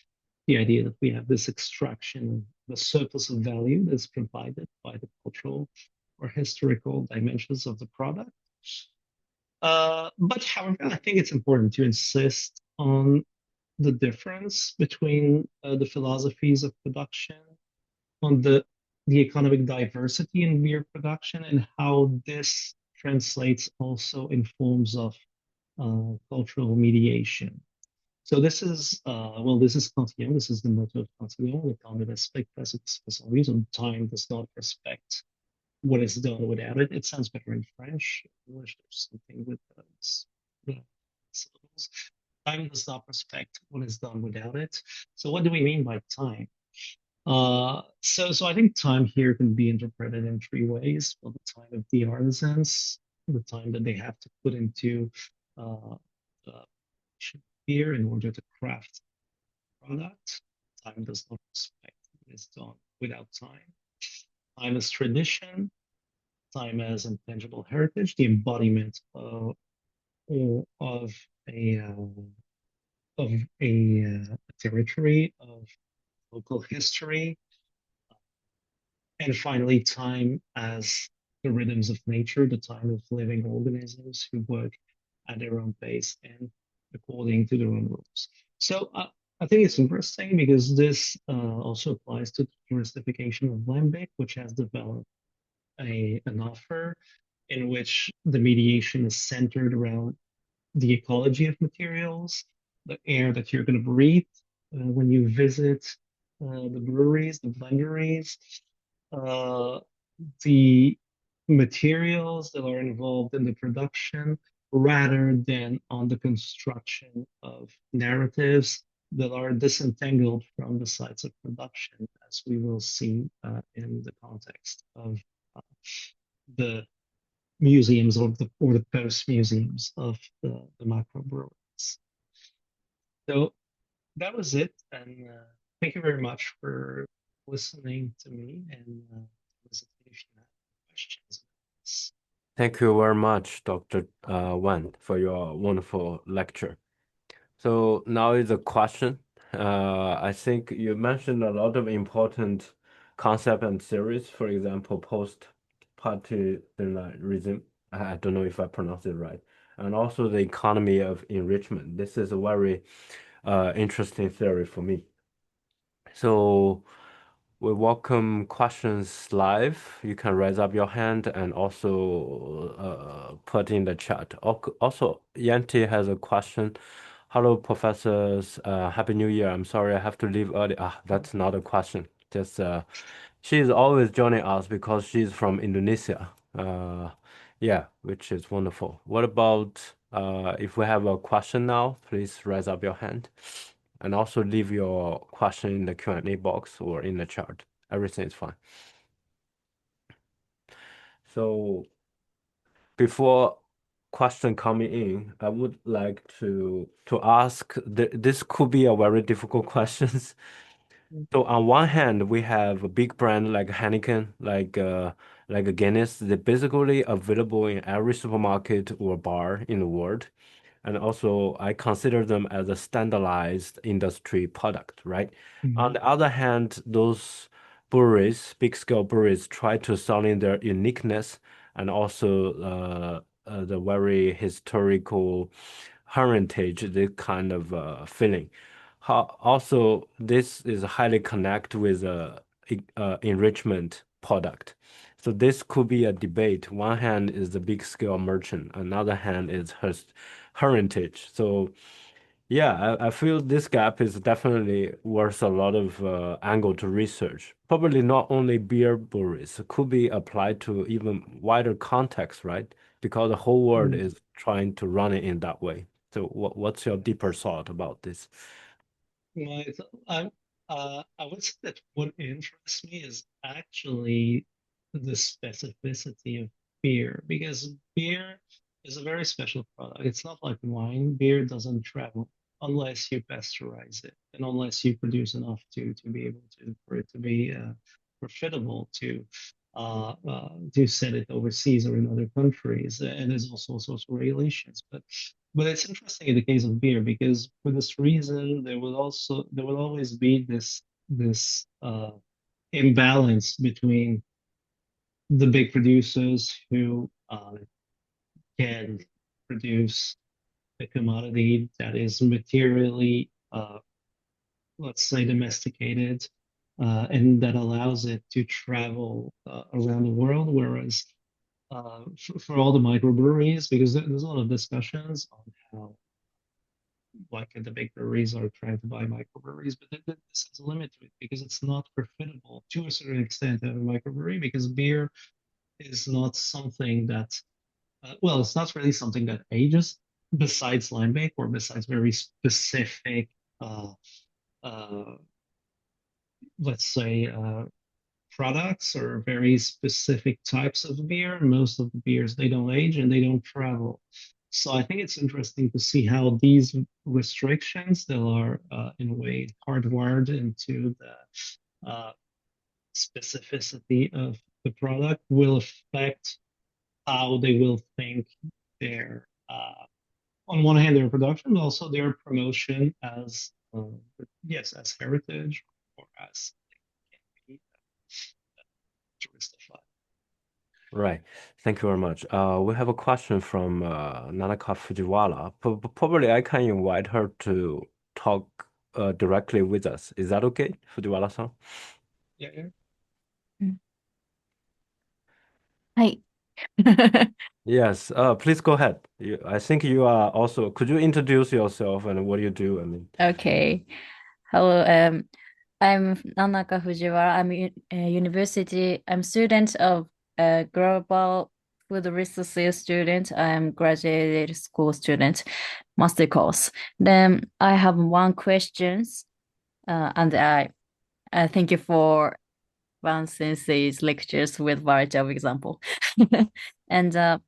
The idea that we have this extraction, the surplus of value that's provided by the cultural or historical dimensions of the product. But however, I think it's important to insist on the difference between the philosophies of production, on the economic diversity in beer production, and how this translates also in forms of cultural mediation. So this is well, this is Cantillon. This is the motto of Cantillon. Le temps ne respecte pas ce qui se fait sans lui. So time does not respect what is done without it. It sounds better in French. In English, there's something with syllables. Time does not respect what is done without it. So what do we mean by time? So I think time here can be interpreted in three ways. Well, the time of the artisans, the time that they have to put into uh, uh, beer in order to craft product. Time does not respect what is done without time. Time is tradition. Time as intangible heritage, the embodiment of a of a territory, of local history, and finally, time as the rhythms of nature, the time of living organisms who work at their own pace and according to their own rules. So I think it's interesting because this also applies to the touristification of lambic, which has developed an offer in which the mediation is centered around the ecology of materials, the air that you're going to breathe when you visit the breweries, the blenderies, uh, the materials that are involved in the production, rather than on the construction of narratives that are disentangled from the sites of production, as we will see in the context of uh, the museums or the post museums of the microbreweries. So that was it, and thank you very much for listening to me and listening if you have questions. Thank you very much, Dr. Wan, for your wonderful lecture. So now is a question. I think you mentioned a lot of important concept and theories, for example, post-particularism. I don't know if I pronounce it right. And also the economy of enrichment. This is a very interesting theory for me. So we welcome questions live. You can raise up your hand and also put in the chat. Also, Yanti has a question. Hello, professors. Happy New Year. I'm sorry I have to leave early. That's not a question. Just she's always joining us because she's from Indonesia. Yeah, which is wonderful. What about if we have a question now, please raise up your hand. And also leave your question in the Q&A box or in the chat. Everything is fine. So before question coming in, I would like to ask, this could be a very difficult questions. So on one hand, we have a big brand like Heineken, like a Guinness, they're basically available in every supermarket or bar in the world. And also, I consider them as a standardized industry product, right? On Mhm. the other hand, those breweries, big scale breweries, try to sell in their uniqueness and also the very historical heritage, this kind of feeling. Also, this is highly connect with enrichment product. So this could be a debate. One hand is the big scale merchant, another hand is her heritage. So yeah, I feel this gap is definitely worth a lot of angle to research. Probably not only beer breweries, it could be applied to even wider context, right? Because the whole world Mm. is trying to run it in that way. So what's your deeper thought about this? My, I, I would say that what interests me is actually the specificity of beer, because beer is a very special product. It's not like wine. Beer doesn't travel unless you pasteurize it and unless you produce enough to be able to for it to be profitable to sell it overseas or in other countries. And there's also all sorts of regulations. But it's interesting in the case of beer because for this reason there will always be this imbalance between the big producers who can produce a commodity that is materially let's say domesticated and that allows it to travel around the world, whereas for all the microbreweries, because there's a lot of discussions on how like the big breweries are trying to buy microbreweries, but this has a limit to it because it's not profitable to a certain extent to have a microbrewery because beer is not something that, well, it's not really something that ages besides lambic or besides very specific, uh, uh, let's say, products or very specific types of beer. Most of the beers, they don't age and they don't travel. So I think it's interesting to see how these restrictions that are in a way hardwired into the specificity of the product will affect how they will think their on one hand their production, but also their promotion as yes as heritage or as touristified. Right. Thank you very much. We have a question from Nanaka Fujiwara. Probably I can invite her to talk directly with us. Is that okay, Fujiwara-san? Yeah, yeah. うんはい。Yes. Please go ahead. I think you are also. Could you introduce yourself and what you do? I mean. Okay. Hello. I'm Nanaka Fujiwara. I'm student of global food resources student. I'm graduate school student, master course. Then I have one questions, and I thank you for Van Sensei's lectures with variety of example. And I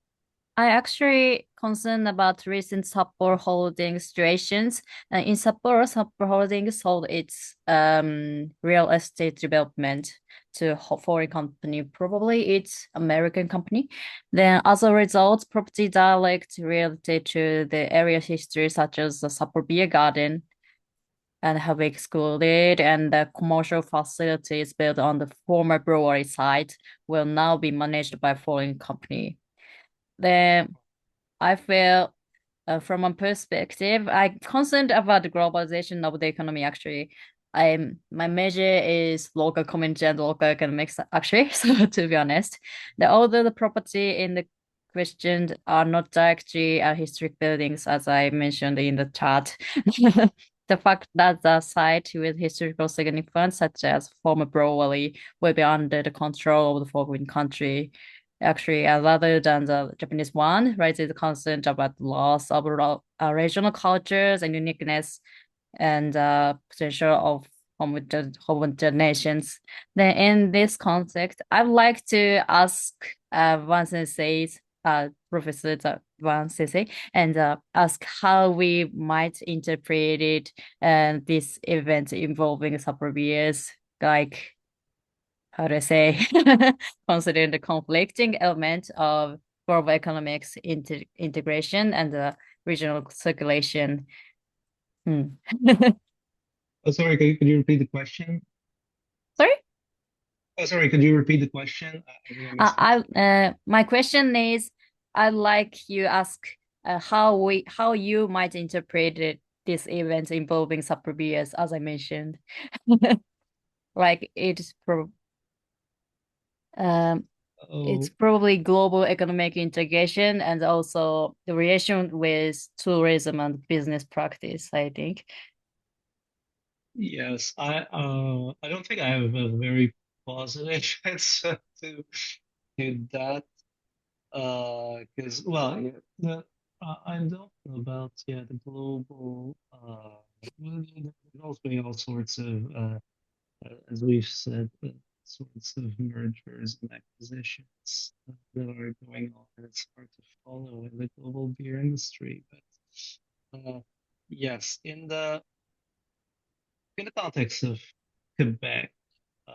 actually concerned about recent Sapporo Holdings situations. In Sapporo Holdings sold its real estate development to a foreign company, probably it's American company. Then as a result, property dialect related to the area history, such as the Sapporo Beer Garden, and have excluded, and the commercial facilities built on the former brewery site will now be managed by foreign company. Then I feel from a perspective, I'm concerned about the globalization of the economy actually. My major is local community and local economics actually. So to be honest, although the property in the question are not directly historic buildings as I mentioned in the chart, the fact that the site with historical significance such as former brewery will be under the control of the foreign country actually, rather than the Japanese one, raises the concern about the loss of regional cultures and uniqueness and potential of homogeneous. Then, in this context, I'd like to ask Van Sensei's Professor Van Sensei and ask how we might interpret it and this event involving suburbs like how to say, considering the conflicting element of global economics integration and the regional circulation. Hmm. Oh, sorry, could you repeat the question? Sorry? Oh, sorry, could you repeat the question? I think I missed it. My question is, I'd like you ask how you might interpret this event involving suburbs, as I mentioned. Like um, it's Oh, probably global economic integration and also the relation with tourism and business practice, I think. yes. I don't think I have a very positive answer to that. Because well, yeah, I don't know about yeah the global. There's been all sorts of, as we've said, sorts of mergers and acquisitions that are going on. And it's hard to follow in the global beer industry. But yes, in the context of Quebec, uh,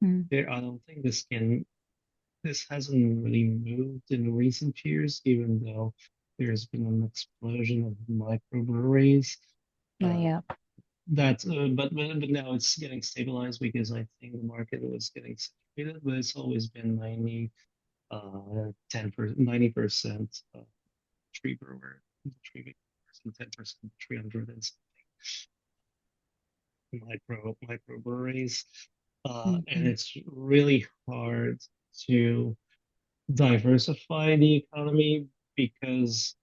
Mm. there I don't think this hasn't really moved in recent years, even though there's been an explosion of microbreweries. Uh, Yeah. but now it's getting stabilized because I think the market was getting saturated, but it's always been 90% tree brewer, tree makers, and 10% 300 and microbreweries. And Mm-hmm. it's really hard to diversify the economy because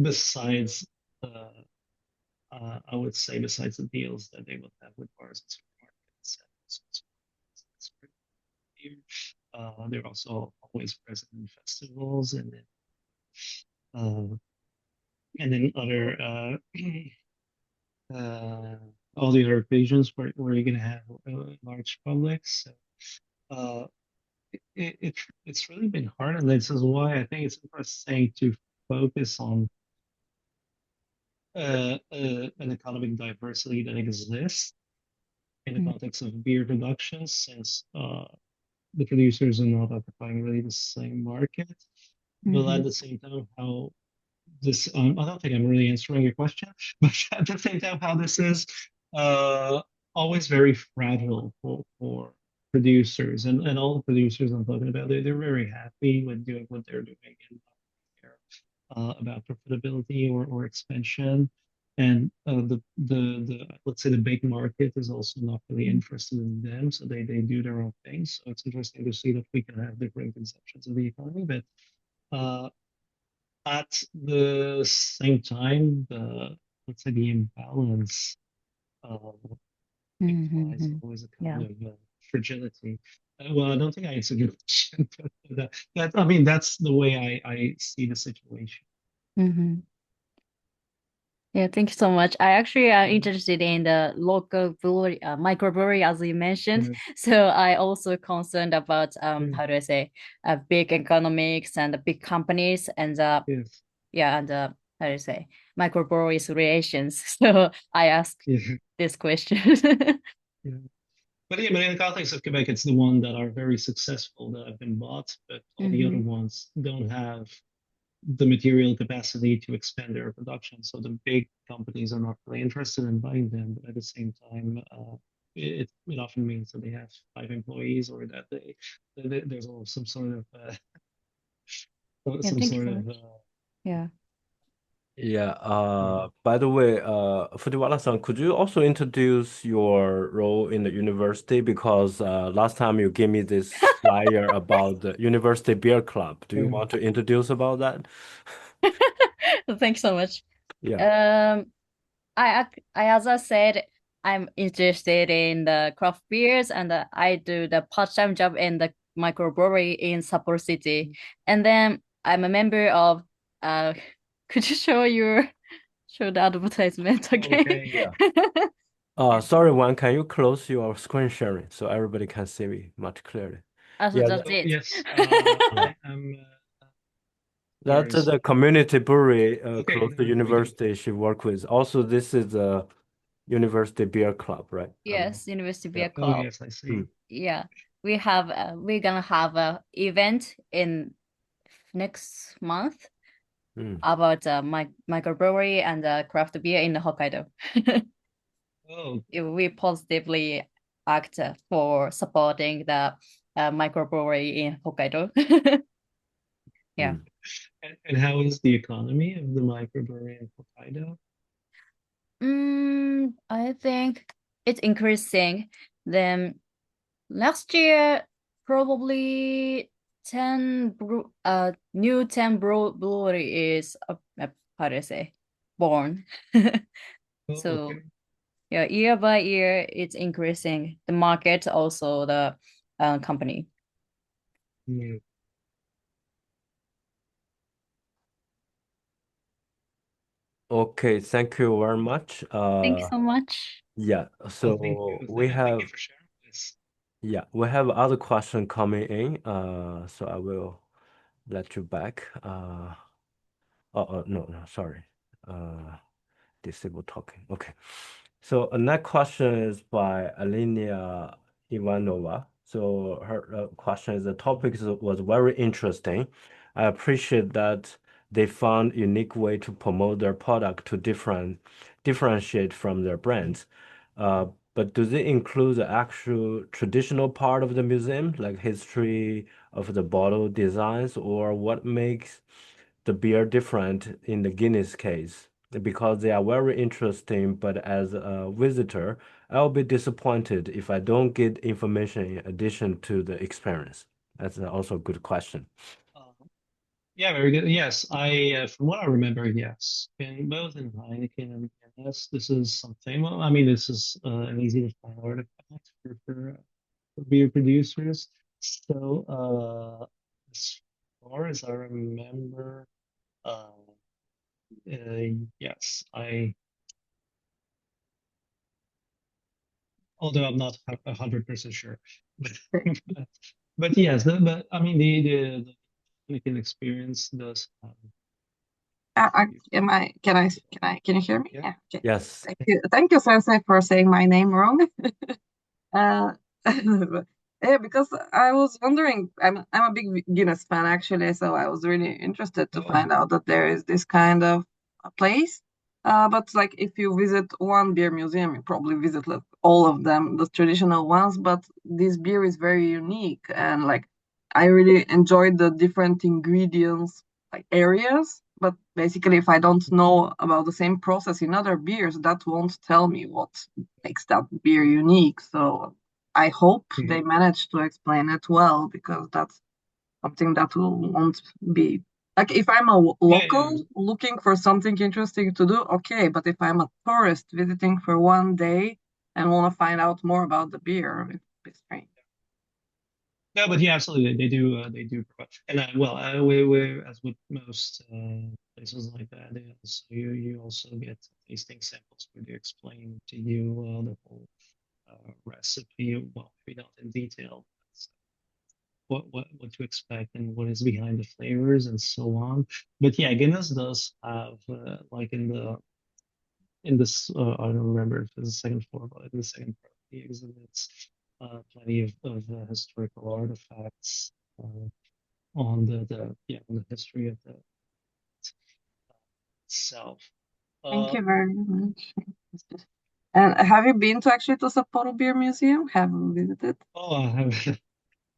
besides uh, I would say besides the deals that they would have with bars and supermarkets and sorts of that's pretty clear. They're also always present in festivals uh, and then other uh, all the other occasions where you're gonna have large publics. So, uh, it's really been hard, and this is why I think it's interesting to focus on an economic diversity that exists in the context of beer production, since the producers are not occupying really the same market. But Mm-hmm. at the same time, how this, I don't think I'm really answering your question, but at the same time, how this is uh, always very fragile for producers and all the producers I'm talking about, they're very happy with doing what they're doing and not care about profitability or expansion. And the let's say the big market is also not really interested in them, so they do their own thing. So it's interesting to see that we can have different conceptions of the economy, but uh, at the same time, the let's say the imbalance uh, implies Mm-hmm. always a kind Yeah. of fragility. Well, I don't think I answered your question, but that I mean that's the way I see the situation. Mm-hmm. Yeah, thank you so much. I actually am Mm, interested in the local brewery, microbrewery, as you mentioned. yeah, So I also concerned about yeah, how do I say, big economics and the big companies and yes, yeah, and how do you say, microbreweries relations. So I asked yeah, this question. yeah. But yeah, but in the context of Quebec, it's the one that are very successful that have been bought, but all the other Mm-hmm. ones don't have the material capacity to expand their production. So the big companies are not really interested in buying them, but at the same time, it often means that they have 5 employees or that there's all Yeah, some thank you sort so of much. Yeah. Yeah. yeah. By the way, Fujiwara-san, could you also introduce your role in the university? Because last time you gave me this flyer about the University Beer Club. Do you uh, want to introduce about that? Thanks so much. Yeah. Um, as I said, I'm interested in the craft beers, and I do the part-time job in the microbrewery in Sapporo City. And then I'm a member of, uh, could you show the advertisement, okay? okay. Yeah. Sorry, Juan, can you close your screen sharing so everybody can see me much clearly? Also, Yeah, that's that, So it. yes, yeah. I am. Sorry. That's the community brewery Okay, close to we can. university she work with. Also, this is a university beer club, right? Yes, University Yeah. Beer Oh Club. yes, I see. Mm, Yeah, we're gonna have a event in next month mm, about microbrewery and craft beer in Hokkaido. Oh, We positively act for supporting the microbrewery in Hokkaido. Yeah. mm. and how is the economy of the microbrewery in Hokkaido? I think it's increasing. Then last year, probably 10 brewery is how do I say born. Oh, So okay. yeah, year by year, it's increasing. The market, also the company. Hmm. Okay, thank you very much. Thank you so much. Yeah, Oh, thank so you. Thank you we for sharing this. have other question coming in. So I will let you back. No, no, sorry. Uh, disable talking. Okay. So next question is by Alina Ivanova. So her question is the was very interesting. I appreciate that they found unique way to promote their product to differentiate from their brands. Uh, but do they include the actual traditional part of the museum, like history of the bottle designs, or what makes the beer different in the Guinness case? Because they are very interesting, but as a visitor, I'll be disappointed if I don't get information in addition to the experience. That's also a good question. Uh, yeah, very good. Yes, from what I remember, yes, in both in Heineken and Guinness, this is something. Well, I mean, this is an easy to find artifact for beer producers. So, as far as I remember, uh, yes, although I'm not 100% sure, but but yes, but I mean the Heineken experience does have Am I, can you hear me? yeah. Yeah, okay. Yes. Thank you, Sensei, for saying my name wrong. Uh, yeah, because I was wondering, I'm a big Guinness fan actually, so I was really interested to Oh, find out that there is this kind of a place. But like if you visit one beer museum, you probably visit like all of them, the traditional ones, but this beer is very unique and like I really enjoyed the different ingredients like areas. But basically, if I don't know about the same process in other beers, that won't tell me what makes that beer unique. So I hope mhm. they manage to explain it well because that's something that won't be like if I'm a Yeah, yeah. local looking for something interesting to do, okay. But if I'm a tourist visiting for one day and want to find out more about the beer, it'd be strange. No, but yeah, absolutely, they do provide, and well, we as with most places like that, they also, you also get tasting samples where they explain to you the whole recipe, well, maybe not in detail, what to expect and what is behind the flavors and so on. But yeah, Guinness does have like in this I don't remember if it's the second floor, but in the second part of the exhibits, plenty of historical artifacts on on the history of the itself. Thank Uh, you very much. And have you been to actually to Sapporo Beer Museum? Have you visited? oh,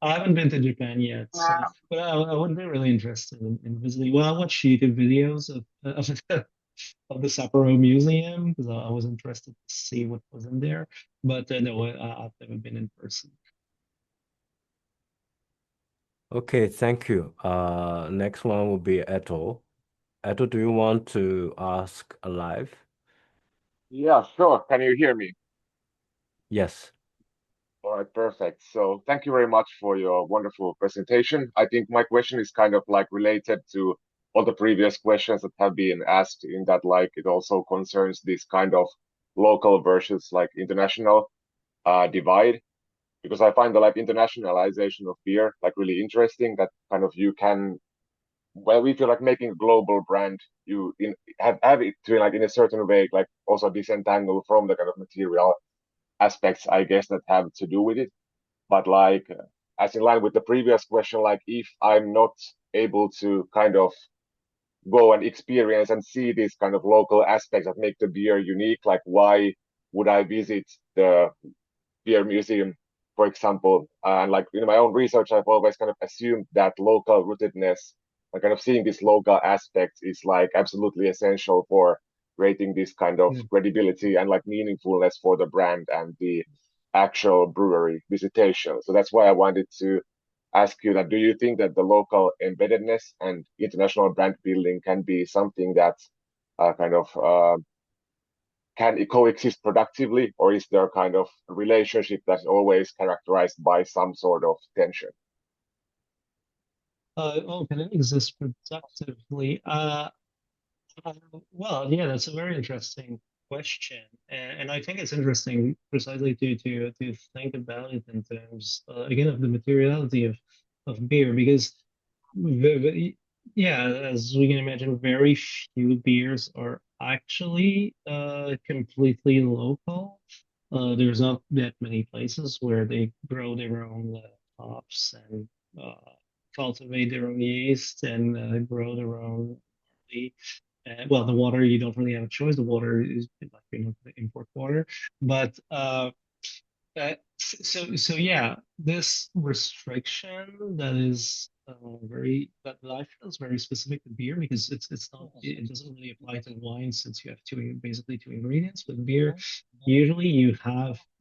I haven't been to Japan yet, so Wow. but I would be really interested in visiting. Well, I watched YouTube videos of the Sapporo Museum because I was interested to see what was in there. But no, I've never been in person. Okay, thank you. Next one will be Eto. Eto, do you want to ask live? Yeah, sure. Can you hear me? Yes. All right, perfect. So thank you very much for your wonderful presentation. I think my question is kind of like related to all the previous questions that have been asked in that like it also concerns this kind of local versus like international divide because I find the like internationalization of beer like really interesting that kind of you can well if you're like making a global brand you have it to like in a certain way like also disentangle from the kind of material aspects, I guess, that have to do with it. But like, as in line with the previous question, like if I'm not able to kind of go and experience and see these kind of local aspects that make the beer unique, like why would I visit the beer museum, for example? And like in my own research, I've always kind of assumed that local rootedness, like kind of seeing these local aspects, is like absolutely essential for creating this kind of Mm. credibility and like meaningfulness for the brand and the actual brewery visitation. So that's why I wanted to ask you that do you think that the local embeddedness and international brand building can be something that kind of can it coexist productively, or is there kind of a relationship that's always characterized by some sort of tension? Oh, can it exist productively? Uh, well, yeah, that's a very interesting question, and I think it's interesting precisely to think about it in terms again of the materiality of beer, because yeah, as we can imagine, very few beers are actually completely local. There's not that many places where they grow their own hops and uh, cultivate their own yeast and grow their own barley. Well, the water, you don't really have a choice. The water is like the import water, but so yeah, this restriction that is that I feel is very specific to beer because it's not it doesn't really apply to wine since you have basically two ingredients. With beer, usually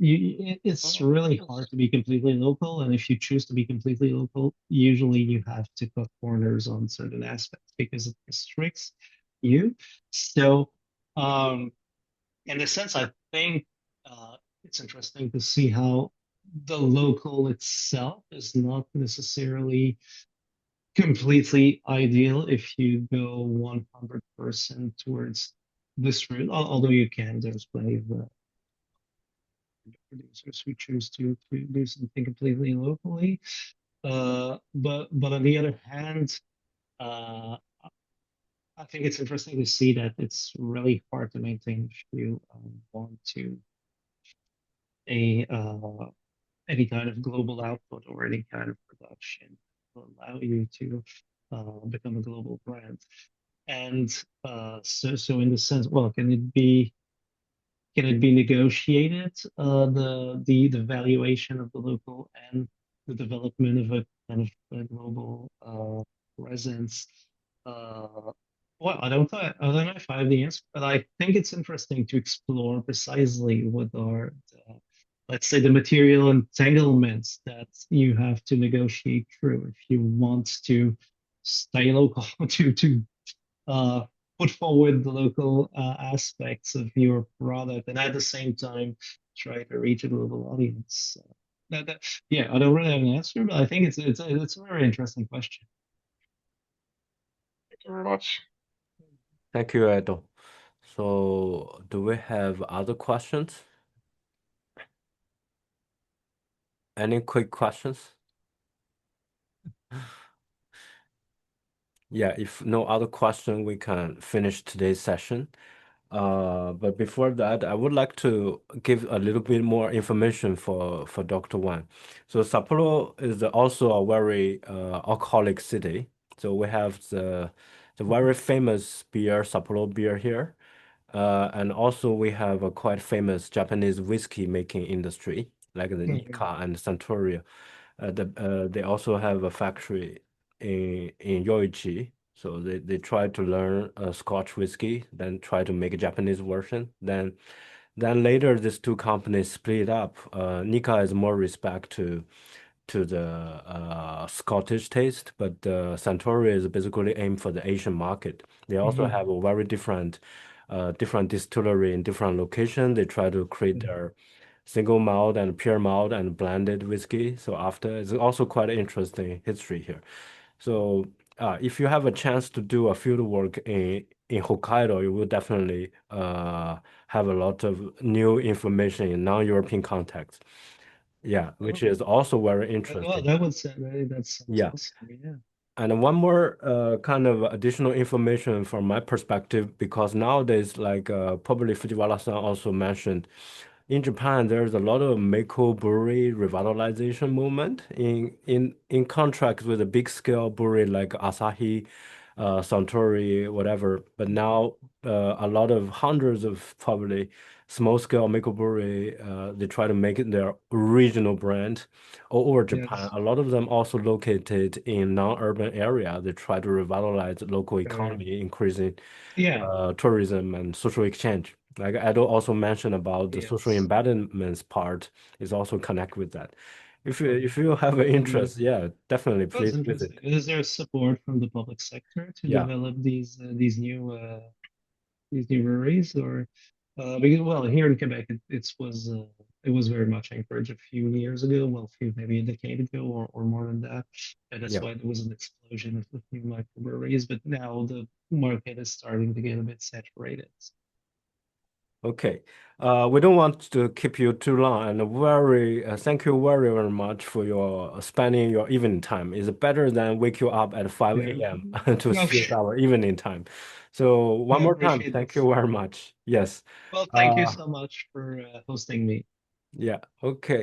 it's really hard to be completely local, and if you choose to be completely local, usually you have to cut corners on certain aspects because it restricts you. So um, in a sense, I think it's interesting to see how the local itself is not necessarily completely ideal if you go 100% towards this route. Although you can, there's plenty of producers who choose to do something completely locally. But on the other hand, uh, I think it's interesting to see that it's really hard to maintain if you want to a any kind of global output or any kind of production will allow you to become a global brand. And so in the sense, well, can it be negotiated, the valuation of the local and the development of a kind of a global presence? Uh, well, I don't know if I have the answer, but I think it's interesting to explore precisely what are let's say the material entanglements that you have to negotiate through if you want to stay local, to uh, put forward the local aspects of your product, and at the same time try to reach a global audience. Yeah, I don't really have an answer, but I think it's a very interesting question. Thank you very much. Thank you, Edo. So, do we have other questions? Any quick questions? Yeah, if no other question, we can finish today's session. But before that, I would like to give a little bit more information for Dr. Wang. So Sapporo is also a very alcoholic city. So we have the very famous beer, Sapporo beer here. And also we have a quite famous Japanese whiskey making industry, like the Mhm. Nikka and Suntory. They also have a factory in Yoichi. So they try to learn Scotch whiskey, then try to make a Japanese version. Then later these two companies split up. Nikka is more respect to the Scottish taste, but Suntory is basically aimed for the Asian market. They also Mhm. have a very different distillery in different location. They try to create Mhm. their single malt and pure malt and blended whiskey. So after it's also quite interesting history here. So if you have a chance to do a field work in Hokkaido, you will definitely have a lot of new information in non-European context. Yeah, which Oh, is also very well, interesting. that would sound that sounds Yeah. awesome. Yeah. And one more kind of additional information from my perspective, because nowadays, like probably Fujiwara-san also mentioned, in Japan, there's a lot of Mako brewery revitalization movement in contract with a big scale brewery like Asahi, Suntory, whatever. But now a lot of hundreds of probably small scale Mako brewery, they try to make it their regional brand all over Japan. Yes. A lot of them also located in non-urban area. They try to revitalize the local Very. economy, increasing Yeah. tourism and social exchange. Like Edo also mentioned about the social Yes. embedments part is also connect with that. Right. If you have an And interest, yeah, definitely that's please interesting. visit. Is there support from the public sector to Yeah. develop these new breweries, or because well, here in Quebec, it was. it was very much encouraged a few years ago, well, maybe a decade ago or more than that. And that's Yeah. why there was an explosion of new microbreweries. But now the market is starting to get a bit saturated. Okay. We don't want to keep you too long, and very thank you very, very much for your spending your evening time. It's better than wake you up at 5 Yeah. a.m. to use Okay. our evening time. So one I more time, appreciate thank this. you very much. Yes. Well, thank you Uh, so much for hosting me. yeah. Okay.